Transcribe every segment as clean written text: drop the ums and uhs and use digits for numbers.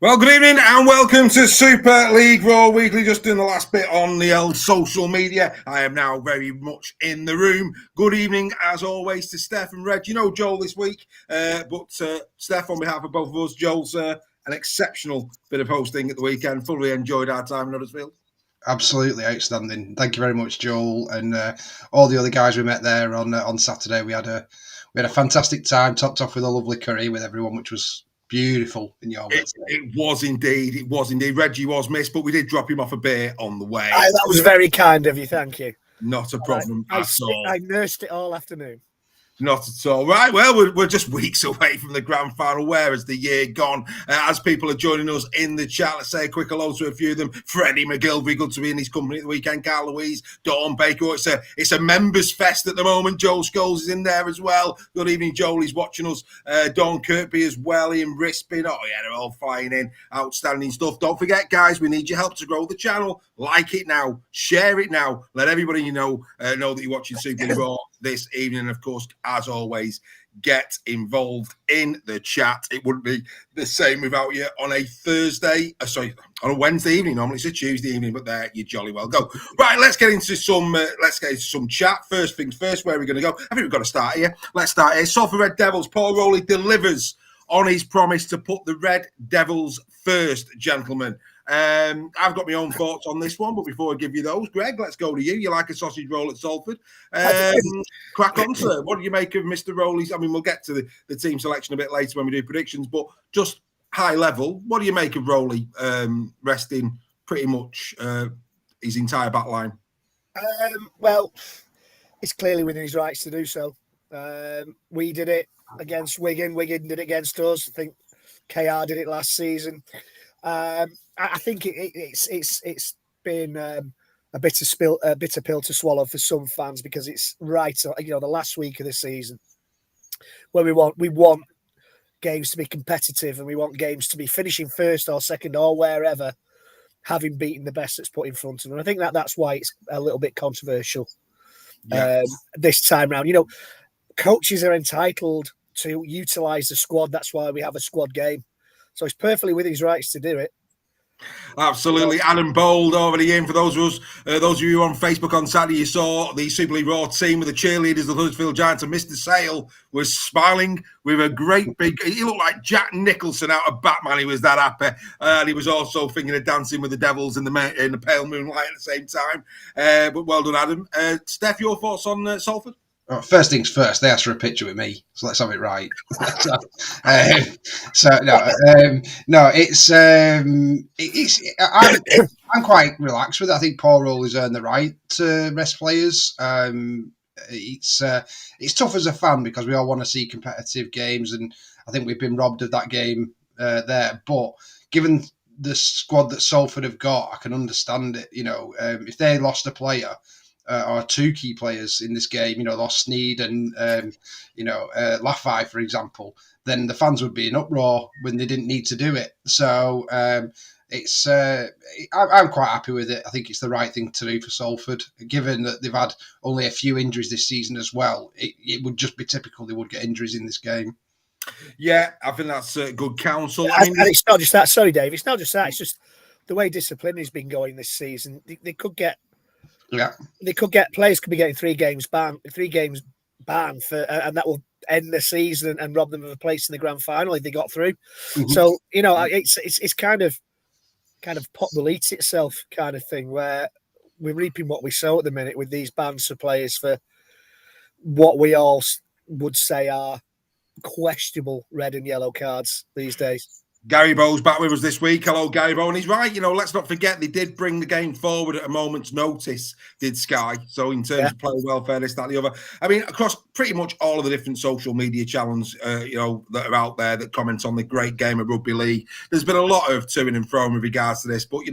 Well, good evening and welcome to Super League Raw Weekly. Just doing the last bit on the old social media. I am now very much in the room. Good evening, as always, to Steph and Reg. You know Joel this week, but Steph, on behalf of both of us, Joel's an exceptional bit of hosting at the weekend. Fully enjoyed our time in Huddersfield. Absolutely outstanding. Thank you very much, Joel, and all the other guys we met there on Saturday. We had a fantastic time, topped off with a lovely curry with everyone, which was beautiful in your words. It was indeed. Reggie was missed, but we did drop him off a beer on the way. That was very kind of you. Thank you. Not a problem at all. I nursed it all afternoon. Not at all. Right, well, we're just weeks away from the grand final. Where has the year gone? As people are joining us in the chat, let's say a quick hello to a few of them. Freddie McGilvery, good to be in his company at the weekend. Carl Louise, Dawn Baker. It's a members fest at the moment. Joel Scholes is in there as well. Good evening, Joel. He's watching us. Dawn Kirkby as well. Ian Rispin. Oh, yeah, they're all flying in. Outstanding stuff. Don't forget, guys, we need your help to grow the channel. Like it now. Share it now. Let everybody you know that you're watching Super Raw this evening. And, of course, as always, get involved in the chat. It wouldn't be the same without you on a on a Wednesday evening. Normally it's a Tuesday evening, but there you jolly well go. Right, let's get into some chat. First things first, where are we going to go? I think we've got to start here. Let's start here. Salford Red Devils. Paul Rowley delivers on his promise to put the Red Devils first, gentlemen. I've got my own thoughts on this one, but before I give you those, Greg, let's go to you. You like a sausage roll at Salford? Crack on, sir. What do you make of Mr. Rowley's? I mean, we'll get to the team selection a bit later when we do predictions, but just high level, what do you make of Rowley resting pretty much his entire back line? Well, it's clearly within his rights to do so. We did it against Wigan. Wigan did it against us. I think KR did it last season. I think it's been a bitter pill to swallow for some fans because it's right. The last week of the season where we want games to be competitive and we want games to be finishing first or second or wherever, having beaten the best that's put in front of them. And I think that's why it's a little bit controversial this time round. Coaches are entitled to utilise the squad. That's why we have a squad game. So he's perfectly within his rights to do it. Absolutely. Adam Bold already in. For those of you on Facebook on Saturday, you saw the Super League Raw team with the cheerleaders of the Huddersfield Giants, and Mr. Sale was smiling with a great big... He looked like Jack Nicholson out of Batman. He was that happy. And he was also thinking of dancing with the Devils in the pale moonlight at the same time. But well done, Adam. Steph, your thoughts on Salford? First things first, they asked for a picture with me, so let's have it right. I'm quite relaxed with it. I think Paul Rowley's earned the right to rest players. It's tough as a fan because we all want to see competitive games, and I think we've been robbed of that game there. But given the squad that Salford have got, I can understand it. If they lost a player. Or two key players in this game, lost Sneed and, Laffey, for example, then the fans would be in uproar when they didn't need to do it. So I'm quite happy with it. I think it's the right thing to do for Salford, given that they've had only a few injuries this season as well. It would just be typical they would get injuries in this game. Yeah, I think that's good counsel. And it's not just that. Sorry, Dave. It's not just that. It's just the way discipline has been going this season. They could get... Yeah, players could be getting 3 games ban for, and that will end the season and rob them of a place in the grand final if they got through. Mm-hmm. So it's kind of pot will eat itself kind of thing where we're reaping what we sow at the minute with these bans for players for what we all would say are questionable red and yellow cards these days. Gary Bowe's back with us this week. Hello, Gary Bowe. And he's right. Let's not forget they did bring the game forward at a moment's notice, did Sky. So in terms of player welfare, this, that, the other. I mean, across pretty much all of the different social media channels, that are out there that comment on the great game of rugby league, there's been a lot of toing and froing with regards to this. But,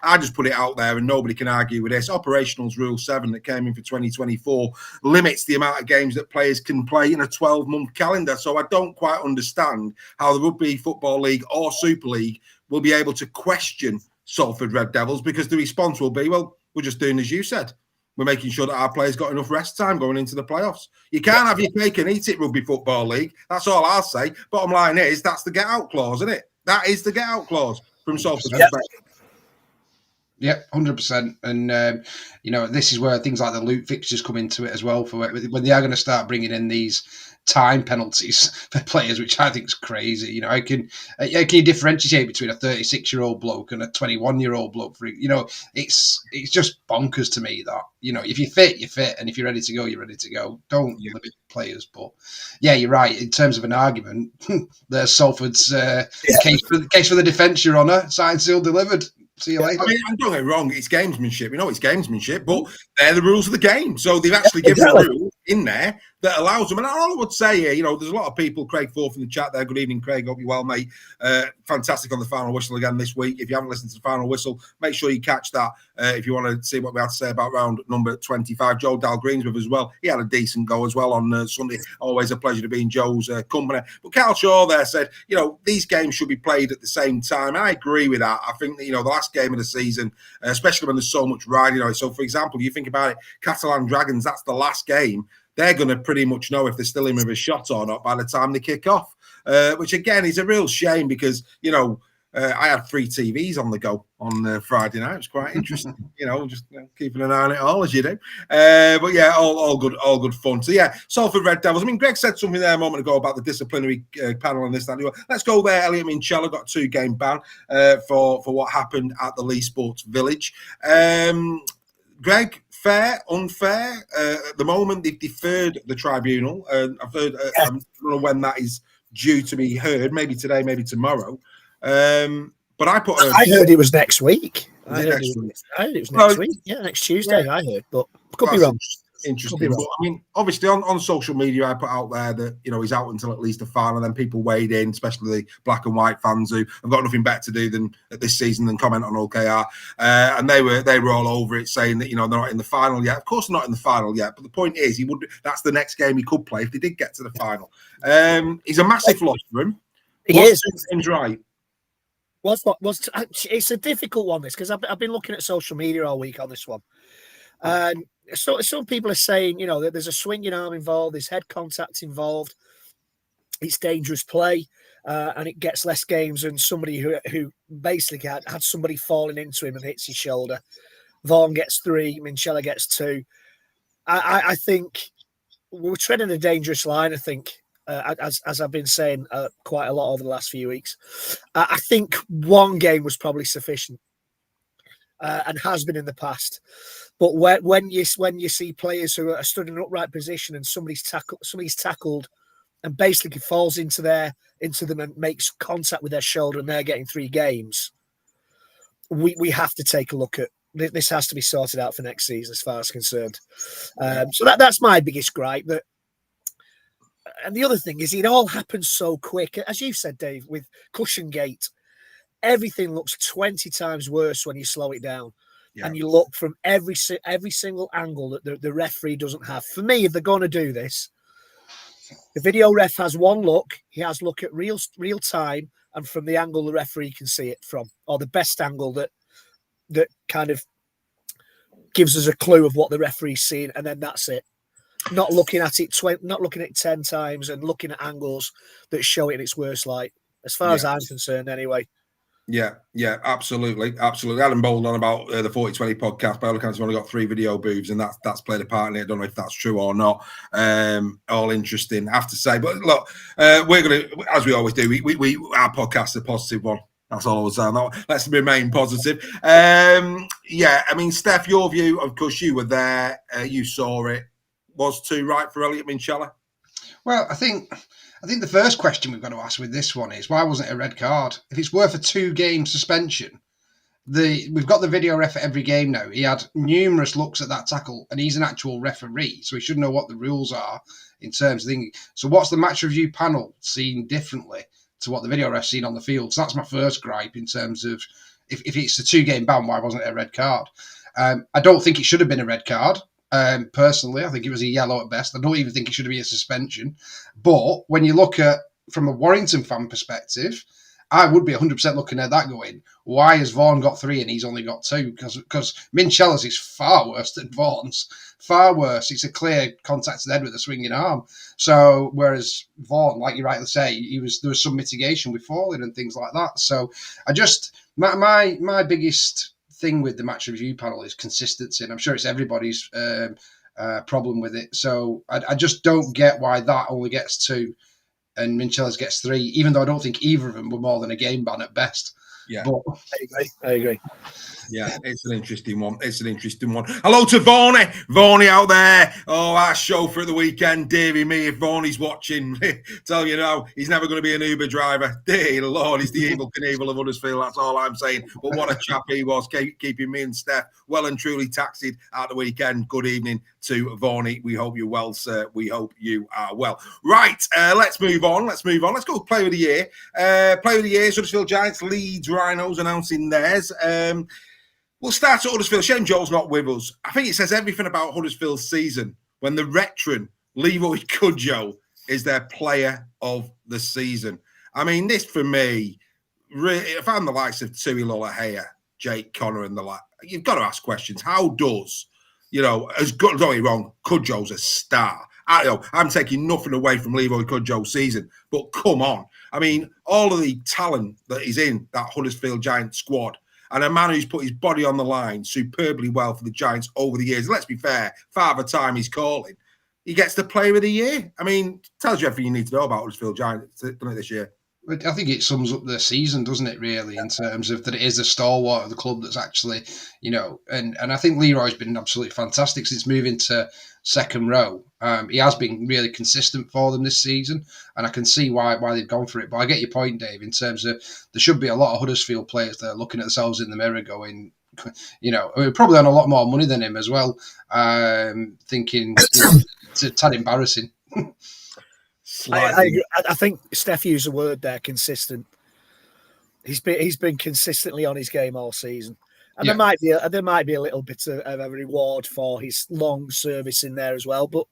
I just put it out there and nobody can argue with this. Operationals Rule 7 that came in for 2024 limits the amount of games that players can play in a 12-month calendar. So I don't quite understand how the Rugby Football League or Super League will be able to question Salford Red Devils, because the response will be, well, we're just doing as you said. We're making sure that our players got enough rest time going into the playoffs. You can't have your cake and eat it, Rugby Football League. That's all I'll say. Bottom line is, that's the get-out clause, isn't it? That is the get out clause from Salford's 100%. perspective. Yep, 100%. And, this is where things like the loot fixtures come into it as well, for when they are going to start bringing in these time penalties for players, which I think is crazy. How can you differentiate between a 36-year-old bloke and a 21-year-old bloke? It's just bonkers to me that, if you're fit, you're fit. And if you're ready to go, you're ready to go. Don't limit players. But, yeah, you're right. In terms of an argument, there's Salford's case for the defence, Your Honour. Signed, sealed, delivered. See you later. I mean, don't get me wrong, it's gamesmanship. It's gamesmanship, but they're the rules of the game. So they've actually given a rule in there that allows them. And all I would say here, there's a lot of people, Craig Forth in the chat there. Good evening, Craig. Hope you're well, mate. Fantastic on the final whistle again this week. If you haven't listened to the final whistle, make sure you catch that if you want to see what we have to say about round number 25. Joe Dalgreen's with us as well. He had a decent go as well on Sunday. Always a pleasure to be in Joe's company. But Carl Shaw there said, these games should be played at the same time. I agree with that. I think that, the last game of the season, especially when there's so much riding on it. So, for example, you think about it, Catalan Dragons, that's the last game. They're going to pretty much know if they're still in with a shot or not by the time they kick off, which, again, is a real shame because, I had 3 TVs on the go on Friday night. It was quite interesting, just keeping an eye on it all, as you do. But, yeah, all good fun. So, yeah, Salford Red Devils. I mean, Greg said something there a moment ago about the disciplinary panel and this, that. Let's go there. Elliot Minchella got a 2-game ban for what happened at the Leigh Sports Village. Greg, fair, unfair? At the moment, they've deferred the tribunal. I've heard, I don't know when that is due to be heard, maybe today, maybe tomorrow. But I heard it was next week. I heard it was next week. Yeah, next Tuesday, yeah. I heard, but could be wrong. Interesting. But, I mean, obviously on social media, I put out there that, he's out until at least the final. Then people weighed in, especially the black and white fans who have got nothing better to do than this season than comment on OKR. And they were all over it, saying that, they're not in the final yet. Of course, they're not in the final yet. But the point is, that's the next game he could play if they did get to the final. He's a massive loss for him. He is. Seems right. It's a difficult one, this, because I've been looking at social media all week on this one. And so some people are saying, that there's a swinging arm involved, there's head contact involved, it's dangerous play, and it gets less games than somebody who basically had somebody falling into him and hits his shoulder. Vaughan gets 3, Minchella gets 2. I think we're treading a dangerous line, I think. As I've been saying quite a lot over the last few weeks, I think 1 game was probably sufficient, and has been in the past. But when you see players who are stood in an upright position and somebody's tackled, and basically falls into them and makes contact with their shoulder, and they're getting 3 games, we have to take a look at this. Has to be sorted out for next season, as far as concerned. So that's my biggest gripe. And the other thing is, it all happens so quick. As you said, Dave, with Cushion Gate, everything looks 20 times worse when you slow it down. Yeah. And you look from every single angle that the referee doesn't have. For me, if they're going to do this, the video ref has one look. He has look at real time, and from the angle the referee can see it from, or the best angle that kind of gives us a clue of what the referee's seeing, and then that's it. Not looking at it 10 times and looking at angles that show it in its worst light, as far as I'm concerned, anyway. Yeah, absolutely. Adam bowled on about the 4020 podcast. By all accounts, we've only got 3 video booths, and that's played a part in it. I don't know if that's true or not. All interesting, I have to say. But look, we're going to, as we always do, we our podcast's a positive one. That's all I was saying. Let's remain positive. I mean, Steph, your view, of course, you were there. You saw it. Was 2 right for Elliot Minchella? Well, I think the first question we've got to ask with this one is, why wasn't it a red card? If it's worth a 2-game suspension, we've got the video ref at every game now. He had numerous looks at that tackle, and he's an actual referee, so he should know what the rules are in terms of things. So what's the match review panel seen differently to what the video ref's seen on the field? So that's my first gripe in terms of if it's a 2-game ban, why wasn't it a red card? I don't think it should have been a red card. Personally, I think it was a yellow at best. I don't even think it should be a suspension. But when you look at from a Warrington fan perspective, I would be 100% looking at that going, why has Vaughan got 3 and he's only got 2? Because Minchella's is far worse than Vaughan's. Far worse. It's a clear contact to the head with a swinging arm. So, whereas Vaughan, like you rightly say, there was some mitigation with falling and things like that. So, my biggest thing with the match review panel is consistency, and I'm sure it's everybody's problem with it. So, I just don't get why that only gets 2 and Minchella's gets 3, even though I don't think either of them were more than a game ban at best. Yeah, but I agree. Yeah, it's an interesting one. Hello to Varney out there. Oh, our chauffeur at the weekend, dearie me. If Varney's watching, tell you now, he's never going to be an Uber driver. Dear Lord, he's the evil Knievel of Huddersfield. That's all I'm saying. But what a chap he was, keeping me and Steph well and truly taxied at the weekend. Good evening to Varney. We hope you're well, sir. We hope you are well. Right, let's move on. Let's go Player of the Year. Player of the Year, Huddersfield Giants, Leeds Rhinos announcing theirs. We'll start at Huddersfield. Shame Joel's not with us. I think it says everything about Huddersfield's season when the veteran Leroy Cudjoe is their player of the season. I mean, this for me, really, if I'm the likes of Tui Lolohea, Jake Connor and the like, you've got to ask questions. How does, as good, don't get me wrong, Cudjoe's a star. I'm taking nothing away from Leroy Cudjoe's season, but come on. I mean, all of the talent that is in that Huddersfield Giants squad, and a man who's put his body on the line superbly well for the Giants over the years. Let's be fair, Father Time he's calling. He gets the Player of the Year. I mean, tells you everything you need to know about Huddersfield Giants this year. I think it sums up the season, doesn't it, really, in terms of that it is a stalwart of the club that's actually, and I think Leroy's been absolutely fantastic since moving to second row. He has been really consistent for them this season, and I can see why they've gone for it. But I get your point, Dave, in terms of there should be a lot of Huddersfield players that are looking at themselves in the mirror going, probably on a lot more money than him as well, thinking it's a tad embarrassing. I think Steph used the word there, consistent. He's been consistently on his game all season, and there might be a little bit of a reward for his long service in there as well. But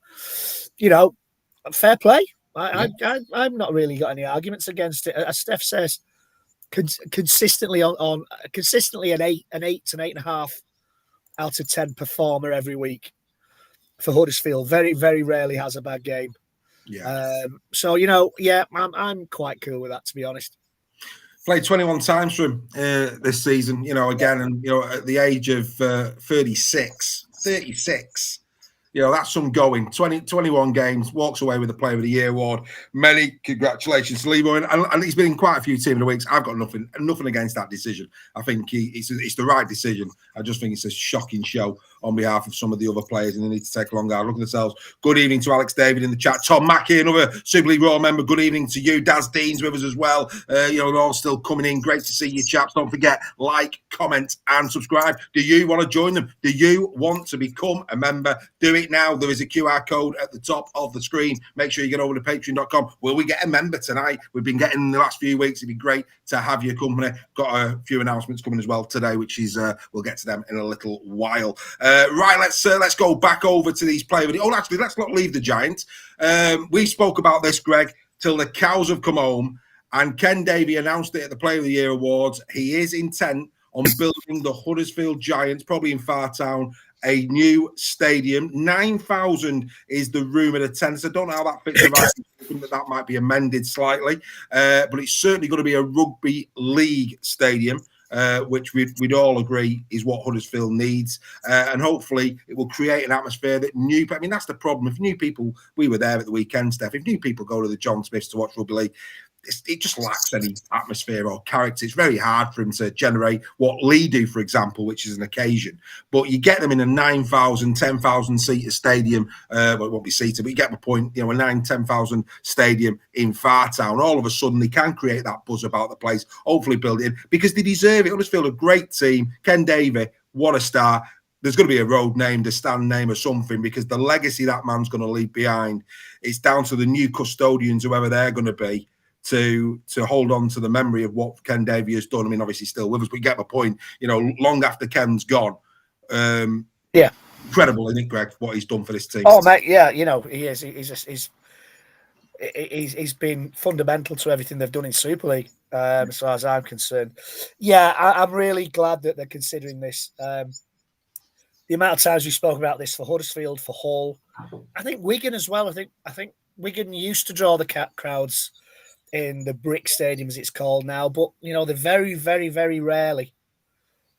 fair play. I've not really got any arguments against it. As Steph says, consistently consistently an 8 to 8.5 out of 10 performer every week for Huddersfield. Very, very rarely has a bad game. Yeah. I'm quite cool with that, to be honest. Played 21 times for him this season, again, and at the age of 36, that's some going. 21 games, walks away with the Player of the Year award. Many congratulations to Leroy, and he's been in quite a few Team of the Weeks. I've got nothing against that decision. I think it's the right decision. I just think it's a shocking show on behalf of some of the other players, and they need to take a long hard look at themselves. Good evening to Alex David in the chat. Tom Mackey, another Super League Raw member. Good evening to you. Daz Dean's with us as well. They're all still coming in. Great to see you, chaps. Don't forget, like, comment, and subscribe. Do you want to join them? Do you want to become a member? Do it now. There is a QR code at the top of the screen. Make sure you get over to patreon.com. Will we get a member tonight? We've been getting in the last few weeks. It'd be great to have your company. Got a few announcements coming as well today, which is we'll get to them in a little while. Right, let's go back over to these players. Oh, actually, let's not leave the Giants. We spoke about this, Greg, till the cows have come home, and Ken Davey announced it at the Player of the Year Awards. He is intent on building the Huddersfield Giants, probably in Fartown, a new stadium. 9,000 is the rumoured attendance. I don't know how that fits around. That might be amended slightly, but it's certainly going to be a rugby league stadium. Which we'd all agree is what Huddersfield needs. And hopefully it will create an atmosphere that that's the problem. If new people, we were there at the weekend, Steph, if new people go to the John Smiths to watch rugby league, it just lacks any atmosphere or character. It's very hard for him to generate what Leigh do, for example, which is an occasion. But you get them in a 9,000, 10,000 seater stadium. Well, it won't be seated, but you get my point. A 9,000, 10,000 stadium in Fartown. All of a sudden, they can create that buzz about the place. Hopefully, build it in because they deserve it. Huddersfield, a great team. Ken Davey, what a star. There's going to be a road named, a stand name or something because the legacy that man's going to leave behind, it's down to the new custodians, whoever they're going to be, to hold on to the memory of what Ken Davey has done. I mean, obviously still with us, but you get my point. Long after Ken's gone. Incredible, isn't it, Greg, what he's done for this team? Oh, mate, yeah, he is. He's he's been fundamental to everything they've done in Super League, as far as I'm concerned. Yeah, I'm really glad that they're considering this. The amount of times we spoke about this for Huddersfield, for Hull, I think Wigan as well. I think Wigan used to draw the crowds in the Brick Stadium, as it's called now, but they very, very, very rarely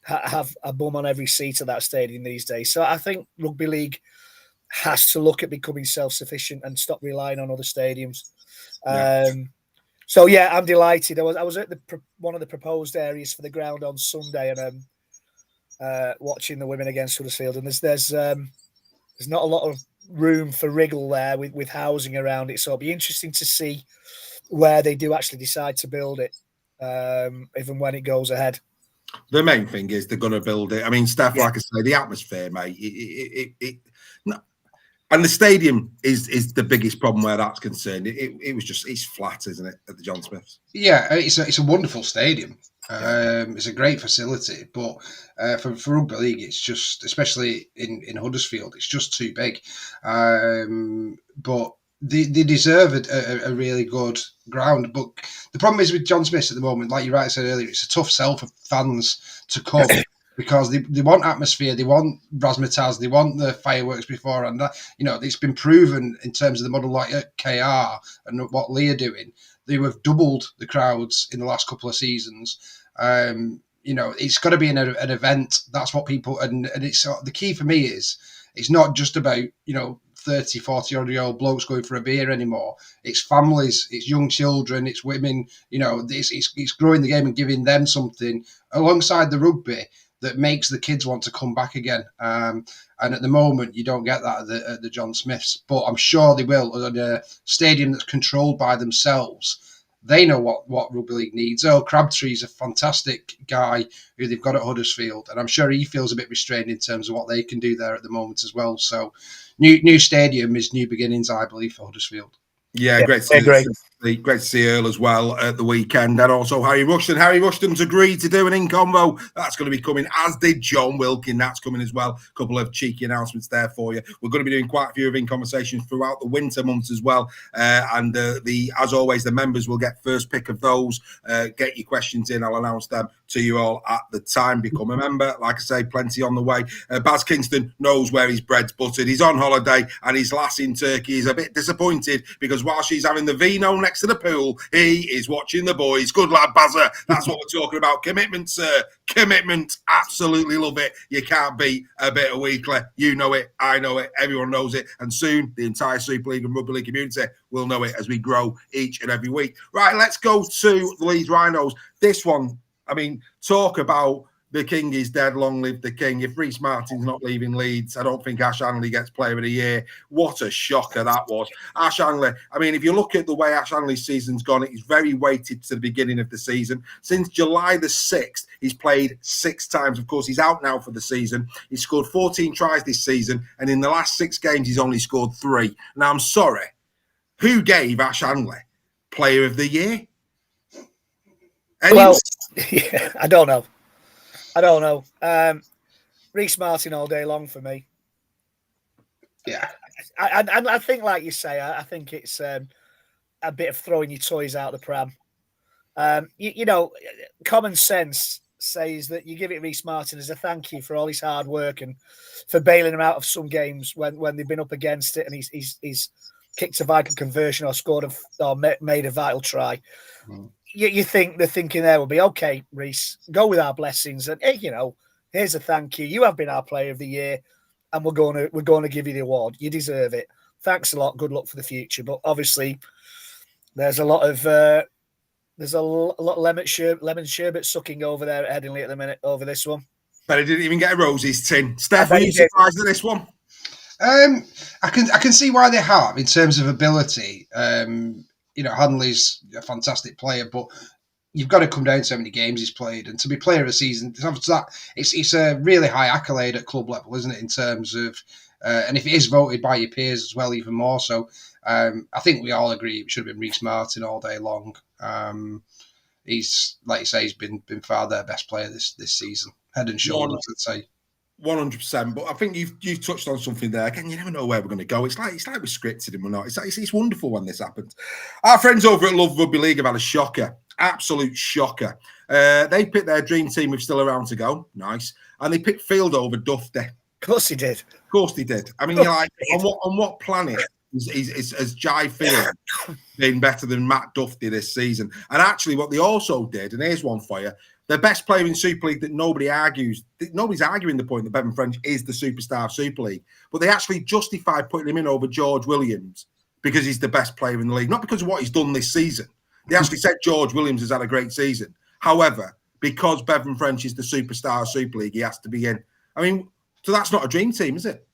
have a bum on every seat of that stadium these days. So I think Rugby League has to look at becoming self-sufficient and stop relying on other stadiums. Yeah. So yeah, I'm delighted. I was at one of the proposed areas for the ground on Sunday, and watching the women against Huddersfield, and there's not a lot of room for wriggle there with housing around it. So it'll be interesting to see where they do actually decide to build it, even when it goes ahead. The main thing is they're going to build it. I mean, Steph, like I say, the atmosphere, mate. And the stadium is the biggest problem where that's concerned. It's flat, isn't it, at the John Smiths? Yeah, it's a wonderful stadium. It's a great facility, but for Rugby League, it's just, especially in Huddersfield, it's just too big. But they deserve a really good ground. But the problem is with John Smiths at the moment, like you rightly said earlier, it's a tough sell for fans to come. Because they want atmosphere, they want razzmatazz, they want the fireworks before, and that, it's been proven in terms of the model like at KR and what Leigh are doing. They have doubled the crowds in the last couple of seasons. It's got to be an event. That's what people, and it's the key for me is it's not just about 30, 40-year-old blokes going for a beer anymore. It's families, it's young children, it's women. It's growing the game and giving them something alongside the rugby that makes the kids want to come back again. And at the moment, you don't get that at the John Smiths, but I'm sure they will. At a stadium that's controlled by themselves, they know what Rugby League needs. Earl Crabtree's a fantastic guy who they've got at Huddersfield, and I'm sure he feels a bit restrained in terms of what they can do there at the moment as well. So new stadium is new beginnings, I believe, for Huddersfield. Yeah, great to see Earl as well at the weekend, and also Harry Rushton. Harry Rushton's agreed to do an in-convo. That's going to be coming, as did John Wilkin. That's coming as well. A couple of cheeky announcements there for you. We're going to be doing quite a few of in-conversations throughout the winter months as well. And as always, the members will get first pick of those. Get your questions in. I'll announce them to you all at the time. Become a member. Like I say, plenty on the way. Baz Kingston knows where his bread's buttered. He's on holiday, and his lass in Turkey is a bit disappointed because while she's having the vino next to the pool, he is watching the boys. Good lad, Bazza. That's what we're talking about. Commitment, sir. Commitment. Absolutely love it. You can't beat a bit of weekly. You know it. I know it. Everyone knows it. And soon, the entire Super League and Rugby League community will know it as we grow each and every week. Right, let's go to the Leeds Rhinos. This one, I mean, talk about the king is dead, long live the king. If Reece Martin's not leaving Leeds, I don't think Ash Hanley gets player of the year. What a shocker that was. Ash Hanley, I mean, if you look at the way Ash Hanley's season's gone, it's very weighted to the beginning of the season. Since July the 6th, he's played 6 times. Of course, he's out now for the season. He's scored 14 tries this season, and in the last 6 games, he's only scored 3. Now, I'm sorry. Who gave Ash Hanley player of the year? Anyone? Well, yeah, I don't know. Reece Martin all day long for me. Yeah. I think, like you say, I think it's a bit of throwing your toys out the pram. Common sense says that you give it Reece Martin as a thank you for all his hard work and for bailing him out of some games when they've been up against it, and he's kicked a vital conversion or scored or made a vital try. Mm. You think the thinking there will be, okay, Reece, go with our blessings, and here's a thank you. You have been our player of the year, and we're going to give you the award. You deserve it. Thanks a lot. Good luck for the future. But obviously, there's a lot of lemon sherbet sucking over there at Headingley at the minute over this one. But he didn't even get a Rosie's tin. Steph, are you surprised at this one? I can see why they have in terms of ability. Hanley's a fantastic player, but you've got to come down to how many games he's played, and to be player of the season, it's a really high accolade at club level, isn't it? In terms of, and if it is voted by your peers as well, even more so. I think we all agree it should have been Reece Martin all day long. He's, like you say, he's been far their best player this season, head and shoulders, I'd say. 100%. But I think you've touched on something there. Again, you never know where we're going to go. It's like we scripted and we're not. It's wonderful when this happens. Our friends over at Love Rugby League have had a shocker, absolute shocker. They picked their dream team with still around to go. Nice, and they picked Field over Dufty. Of course he did. Of course they did. I mean, you're like, on what planet has Jai Field been better than Matt Dufty this season? And actually, what they also did, and here's one for you. The best player in Super League that nobody's arguing the point that Bevan French is the superstar of Super League, but they actually justified putting him in over George Williams because he's the best player in the league, not because of what he's done this season. They actually said George Williams has had a great season. However, because Bevan French is the superstar of Super League, he has to be in. I mean, so that's not a dream team, is it?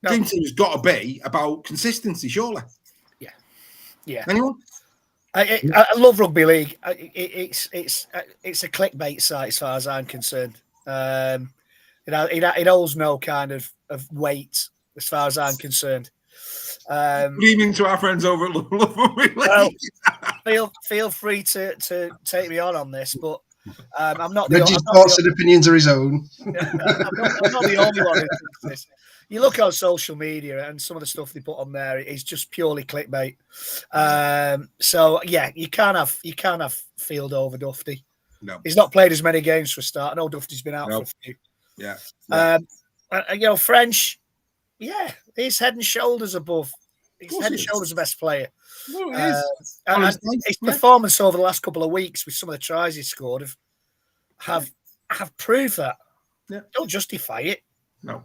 No. Dream team has got to be about consistency, surely. Yeah. Anyone? I love Rugby League. It's a clickbait site as far as I'm concerned. It holds no kind of weight as far as I'm concerned. Leaving to our friends over at Love Rugby League. Well, feel free to take me on this, but I'm not. Reggie's thoughts and opinions are his own. I'm not the only one who thinks this. You look on social media and some of the stuff they put on there is just purely clickbait. So yeah, you can't have Field over Dufty. No, he's not played as many games for a start. I know Dufty's been out for a few. Yeah. French. Yeah, he's head and shoulders above. He's head and shoulders the best player. No, it is. And his performance over the last couple of weeks with some of the tries he scored have proved that. Yeah. Don't justify it. No.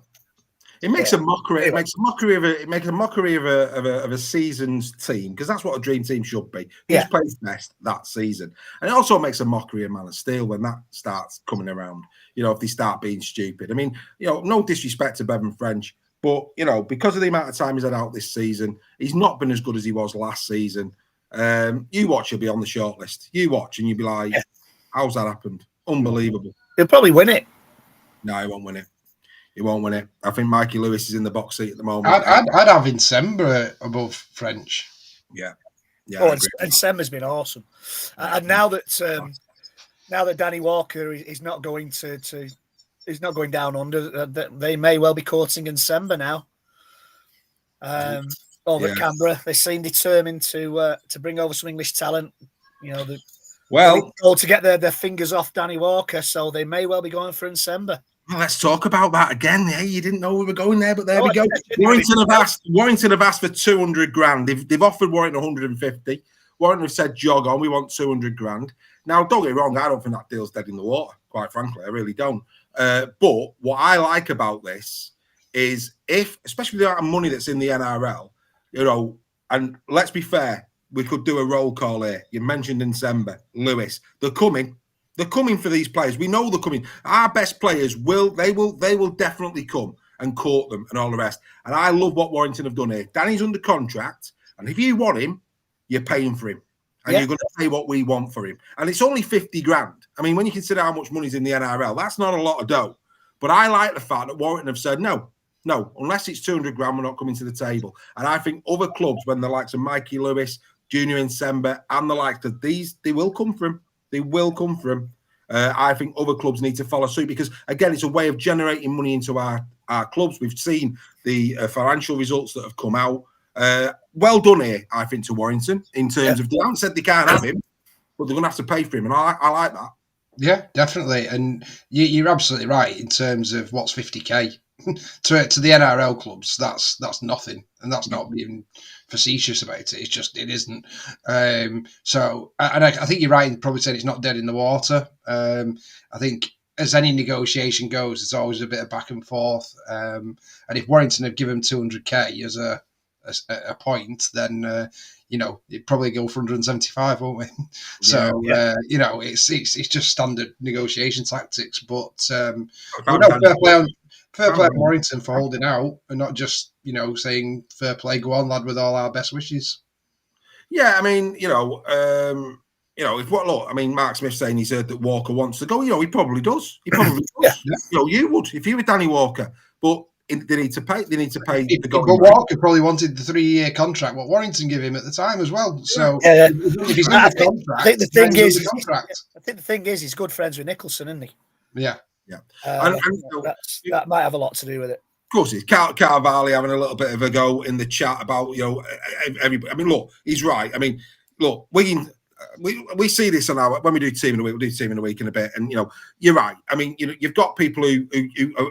It makes a mockery. It makes a mockery of a seasoned team, because that's what a dream team should be. Who's plays best that season, and it also makes a mockery of Man of Steel when that starts coming around. You know, if they start being stupid. I mean, you know, no disrespect to Bevan French, but you know, because of the amount of time he's had out this season, he's not been as good as he was last season. You watch, he'll be on the shortlist. You watch, and you'll be like, "How's that happened? Unbelievable." He'll probably win it. No, he won't win it. He won't win it. I think Mikey Lewis is in the box seat at the moment. I'd have Insemba above French. Yeah. And Semba's been awesome. And now that Danny Walker is not going he's not going down under, they may well be courting Insemba now. Over at Canberra, they seem determined to bring over some English talent. You know, to get their fingers off Danny Walker, so they may well be going for Insemba. Well, let's talk about that again. Hey, you didn't know we were going there, but there we go. Warrington have asked for 200 grand. They've offered Warrington 150. Warrington have said, jog on, we want 200 grand. Now, don't get me wrong, I don't think that deal's dead in the water, quite frankly. I really don't. But what I like about this is especially the amount of money that's in the NRL, you know, and let's be fair, we could do a roll call here. You mentioned Insemba, Lewis. They're coming. They're coming for these players. We know they're coming. Our best players will definitely come and court them and all the rest. And I love what Warrington have done here. Danny's under contract, and if you want him, you're paying for him. And you're going to pay what we want for him. And it's only 50 grand. I mean, when you consider how much money's in the NRL, that's not a lot of dough. But I like the fact that Warrington have said, no, unless it's 200 grand, we're not coming to the table. And I think other clubs, when the likes of Mikey Lewis, Junior Insemba, and the likes of these, they will come for him. They will come for him. I think other clubs need to follow suit because, again, it's a way of generating money into our clubs. We've seen the financial results that have come out. Well done here, I think, to Warrington in terms of they haven't said they can't have him, but they're going to have to pay for him, and I like that. Yeah, definitely. And you're absolutely right in terms of what's 50k to the NRL clubs. That's nothing, and that's not being facetious about it. It's just it isn't. So, and I think you're right in probably saying it's not dead in the water. I think as any negotiation goes, there's always a bit of back and forth. And if Warrington have given 200k as a point, then you know it'd probably go for 175, won't we? So you know it's just standard negotiation tactics. But fair play on Warrington for holding out and not just, you know, saying fair play, go on, lad, with all our best wishes. Yeah, I mean, Mark Smith saying he's heard that Walker wants to go. You know, he probably does. He probably does. You know, you would if you were Danny Walker, but they need to pay. They need to pay. But Walker probably wanted the 3-year contract. What Warrington gave him at the time as well. So if he's in the contract, I think the thing is, he's good friends with Nicholson, isn't he? Yeah. Yeah. That might have a lot to do with it. Of course, it's Carvalho having a little bit of a go in the chat about, everybody. I mean, look, he's right. I mean, look, Wigan, we see this on when we do team in the week, we'll do team in the week in a bit. And, you're right. I mean, you've got people who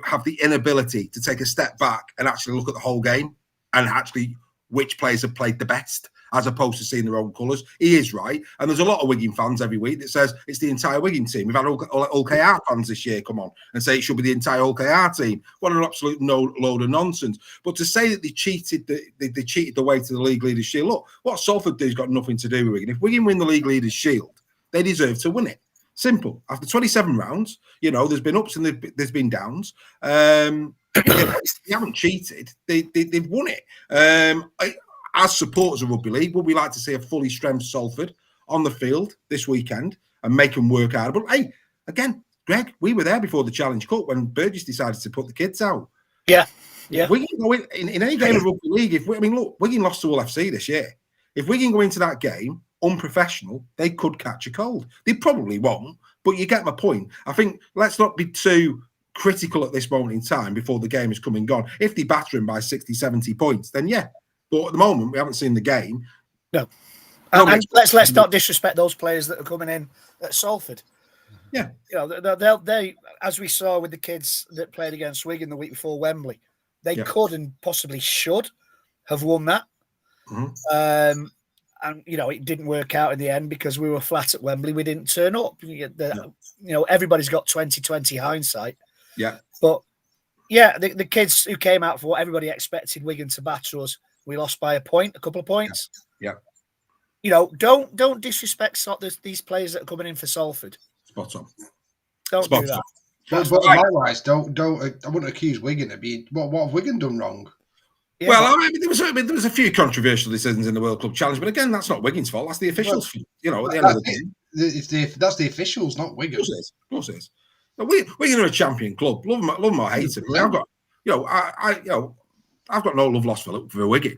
have the inability to take a step back and actually look at the whole game and actually which players have played the best, as opposed to seeing their own colours. He is right. And there's a lot of Wigan fans every week that says it's the entire Wigan team. We've had OKR fans this year come on and say it should be the entire OKR team. What an absolute load of nonsense. But to say that they cheated the way to the League Leaders Shield, look, what Salford do has got nothing to do with Wigan. If Wigan win the League Leaders Shield, they deserve to win it. Simple. After 27 rounds, there's been ups and there's been downs. They haven't cheated. They've won it. As supporters of Rugby League, would we like to see a fully strength Salford on the field this weekend and make them work hard? But hey, again, Greg, we were there before the Challenge Cup when Burgess decided to put the kids out. Yeah. We can go in any game of Rugby League. Look, Wigan lost to Hull FC this year. If we can go into that game unprofessional, they could catch a cold. They probably won't, but you get my point. I think let's not be too critical at this moment in time before the game is come and gone. If they batter him by 60, 70 points, then yeah. But at the moment, we haven't seen the game. No. And let's not disrespect those players that are coming in at Salford. Yeah. They as we saw with the kids that played against Wigan the week before Wembley, they could and possibly should have won that. Mm-hmm. And, it didn't work out in the end because we were flat at Wembley. We didn't turn up. Everybody's got 20/20 hindsight. Yeah. But, the kids who came out for what everybody expected Wigan to batter us, we lost by a couple of points. Yeah. Don't disrespect these players that are coming in for Salford. Spot on. Don't do that. But likewise, don't. I wouldn't accuse Wigan of being. What have Wigan done wrong? Yeah. Well, there was a few controversial decisions in the World Club Challenge, but again, that's not Wigan's fault. That's the officials' fault. At the end of the day, that's the officials, not Wigan. Of course it is. Wigan are a champion club. Love them or hate them. I've got, I've got no love lost for Wigan,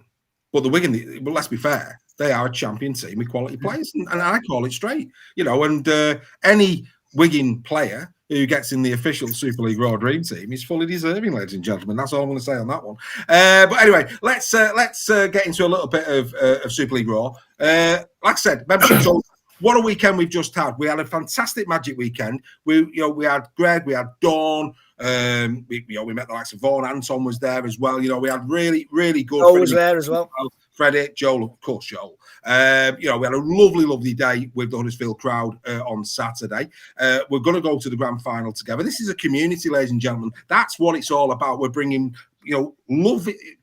but the Wigan. But let's be fair, they are a champion team with quality players, and I call it straight. And any Wigan player who gets in the official Super League Raw Dream Team is fully deserving, ladies and gentlemen. That's all I'm going to say on that one. But anyway, let's get into a little bit of Super League Raw. Like I said, membership. What a weekend we've just had. We had a fantastic Magic weekend. We had Greg, we had Dawn. We met the likes of Vaughan. Anton was there as well. We had really, really good. Joel was there as well. Freddie, Joel, of course, Joel. We had a lovely, lovely day with the Huddersfield crowd on Saturday. We're going to go to the grand final together. This is a community, ladies and gentlemen. That's what it's all about. We're bringing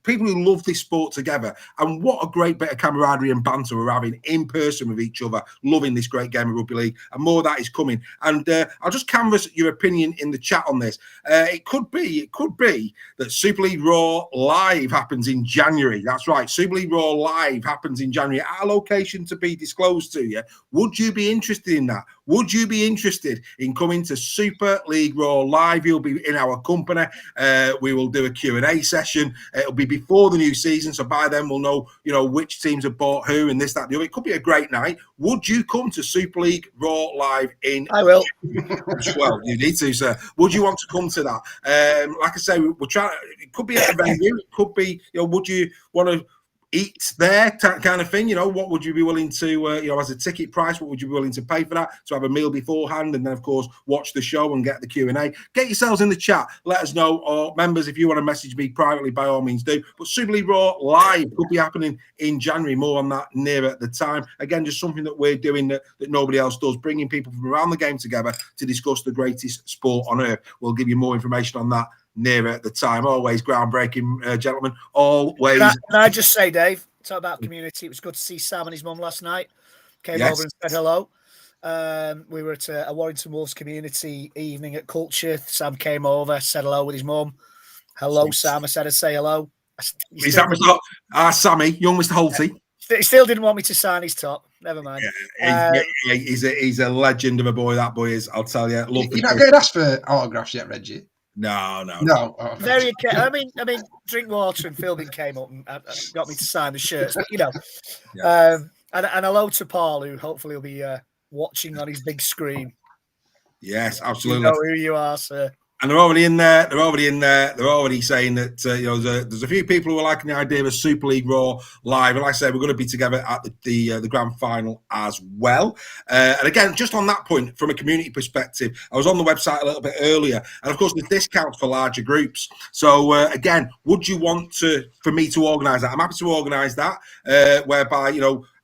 people who love this sport together, and what a great bit of camaraderie and banter we're having in person with each other, loving this great game of rugby league, and more of that is coming. And I'll just canvass your opinion in the chat on this. It could be that Super League Raw Live happens in January. That's right, Super League Raw Live happens in January at a location to be disclosed to you. Would you be interested in that? Would you be interested in coming to Super League Raw Live? You'll be in our company. We will do a Q&A session. It'll be before the new season, so by then we'll know, which teams have bought who and this, that, the other. It could be a great night. Would you come to Super League Raw Live in? I will. Well, you need to, sir. Would you want to come to that? Like I say, we're trying. It could be at a venue. It could be. Would you want to eat there, kind of thing? What would you be willing to, as a ticket price, what would you be willing to pay for that? To have a meal beforehand, and then, of course, watch the show and get the Q&A. Get yourselves in the chat. Let us know. Or members, if you want to message me privately, by all means do. But Super League Raw Live could be happening in January. More on that nearer the time. Again, just something that we're doing that nobody else does, bringing people from around the game together to discuss the greatest sport on earth. We'll give you more information on that nearer at the time. Always groundbreaking, gentlemen. Always. Can I just say, Dave, talk about community. It was good to see Sam and his mum last night. Came over and said hello. We were at a Warrington Wolves community evening at Culture. Sam came over, said hello with his mum. Hello, Sam. I said I'd say hello. Is that Sammy, young Mr. Holty? He still didn't want me to sign his top. Never mind. He's a legend of a boy, that boy is. I'll tell you. You're not going to ask for autographs yet, Reggie? No. Oh, very. I mean, Drinkwater and Philbin came up and got me to sign the shirts. But, and hello to Paul, who hopefully will be watching on his big screen. Yes, absolutely. You know who you are, sir. And they're already in there. They're already saying that there's a few people who are liking the idea of a Super League Raw live. And like I said, we're going to be together at the grand final as well. And again, just on that point, from a community perspective, I was on the website a little bit earlier, and of course, the discounts for larger groups. So again, would you want for me to organise that? I'm happy to organise that, whereby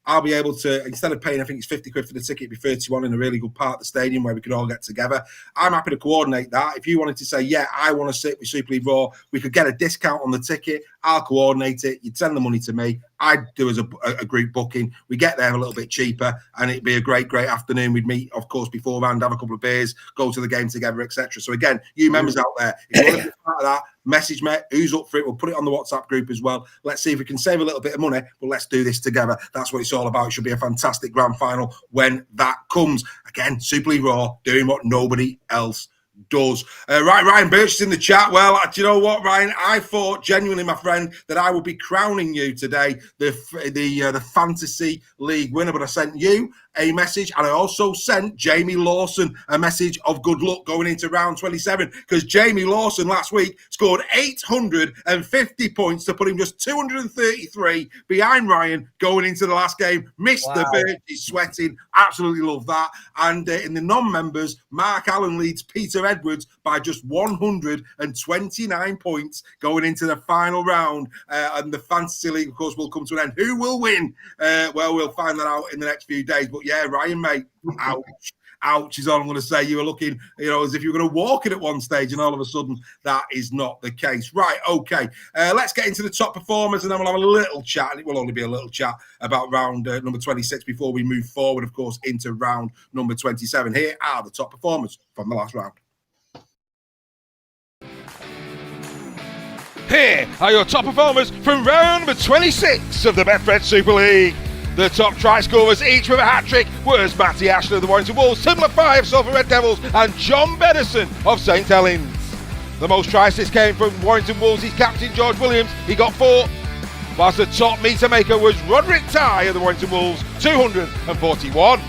I'll be able to, instead of paying, I think it's 50 quid for the ticket, it'd be 31 in a really good part of the stadium where we could all get together. I'm happy to coordinate that. If you wanted to say, yeah, I want to sit with Super League Raw, we could get a discount on the ticket. I'll coordinate it. You'd send the money to me. I'd do as a group booking. We get there a little bit cheaper, and it'd be a great, great afternoon. We'd meet, of course, beforehand, have a couple of beers, go to the game together, etc. So again, you members out there, if you want to be part of that, message me who's up for it. We'll put it on the WhatsApp group as well. Let's see if we can save a little bit of money, but let's do this together. That's what it's all about. It should be a fantastic grand final when that comes. Again, Super League Raw doing what nobody else does. Right, Ryan Birch is in the chat. Well, do you know what, Ryan? I thought genuinely, my friend, that I would be crowning you today the Fantasy League winner, but I sent you a message, and I also sent Jamie Lawson a message of good luck going into round 27, because Jamie Lawson last week scored 850 points to put him just 233 behind Ryan going into the last game. Mr. Birch is sweating. Absolutely love that. And in the non-members, Mark Allen leads Peter Edwards by just 129 points going into the final round. And the Fantasy League, of course, will come to an end. Who will win? Well, we'll find that out in the next few days. But yeah, Ryan, mate, ouch is all I'm going to say. You were looking, as if you were going to walk it at one stage, and all of a sudden that is not the case. Right, okay. Let's get into the top performers, and then we'll have a little chat, and it will only be a little chat about round number 26 before we move forward, of course, into round number 27. Here are the top performers from the last round. Here are your top performers from round number 26 of the Betfred Super League. The top try scorers, each with a hat-trick, was Matty Ashley of the Warrington Wolves, Tim Lafay of Salford Red Devils, and John Bedison of St Helens. The most try assists came from Warrington Wolves' captain George Williams, he got 4. Whilst the top meter maker was Roderick Tye of the Warrington Wolves, 241.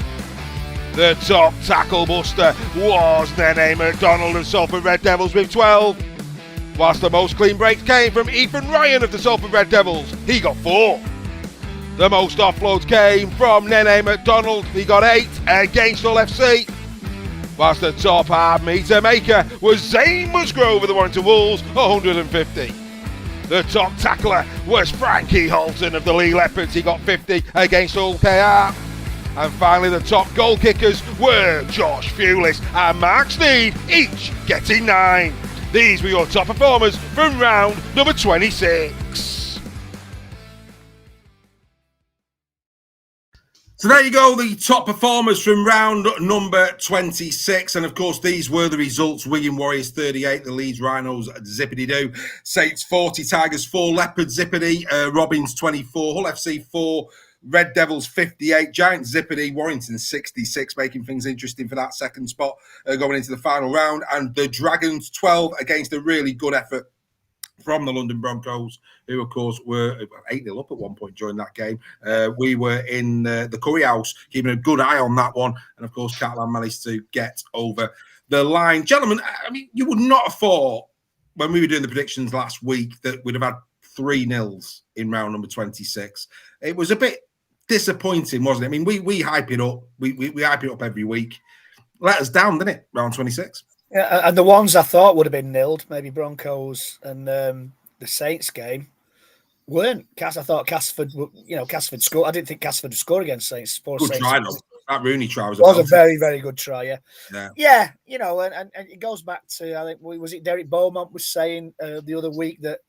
The top tackle buster was Nene McDonald of Salford Red Devils with 12. Whilst the most clean breaks came from Ethan Ryan of the Salford Red Devils, he got 4. The most offloads came from Nene McDonald, he got 8 against Hull FC. Whilst the top hard meter maker was Zane Musgrove of the Warrington Wolves, 150. The top tackler was Frankie Holton of the Leigh Leopards, he got 50 against Hull KR. And finally, the top goal kickers were Josh Fewlis and Mark Sneed, each getting 9. These were your top performers from round number 26. So there you go, the top performers from round number 26. And of course, these were the results. Wigan Warriors 38, the Leeds Rhinos zippity-doo. Saints 40, Tigers 4, Leopards zippity, Robins 24, Hull FC 4, Red Devils 58, Giants zippity, Warrington 66, making things interesting for that second spot going into the final round. And the Dragons 12 against a really good effort from the London Broncos, who, of course, were 8-0 up at one point during that game. We were in the Curry House, keeping a good eye on that one. And, of course, Catalan managed to get over the line. Gentlemen, I mean, you would not have thought, when we were doing the predictions last week, that we'd have had 3-0s in round number 26. It was a bit disappointing, wasn't it? I mean, we hype it up. We hype it up every week. Let us down, didn't it, round 26? Yeah, and the ones I thought would have been nilled, maybe Broncos and the Saints game, weren't. I thought Casford scored. I didn't think Casford would score against Saints. Good try, though. That Rooney try was a very, very good try, yeah. Yeah, and it goes back to, I think, was it Derek Beaumont was saying the other week that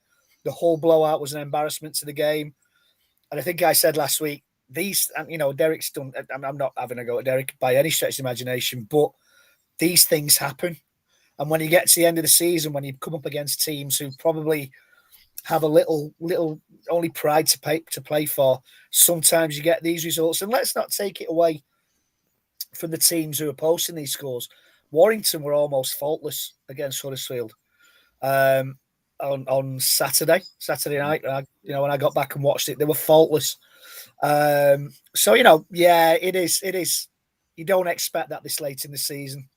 the whole blowout was an embarrassment to the game. And I think I said last week, Derek's done, I'm not having a go at Derek by any stretch of imagination, but these things happen. And when you get to the end of the season, when you come up against teams who probably have a little only pride to play for, sometimes you get these results. And let's not take it away from the teams who are posting these scores. Warrington were almost faultless against Huddersfield on Saturday night. When I got back and watched it, they were faultless. It is. You don't expect that this late in the season.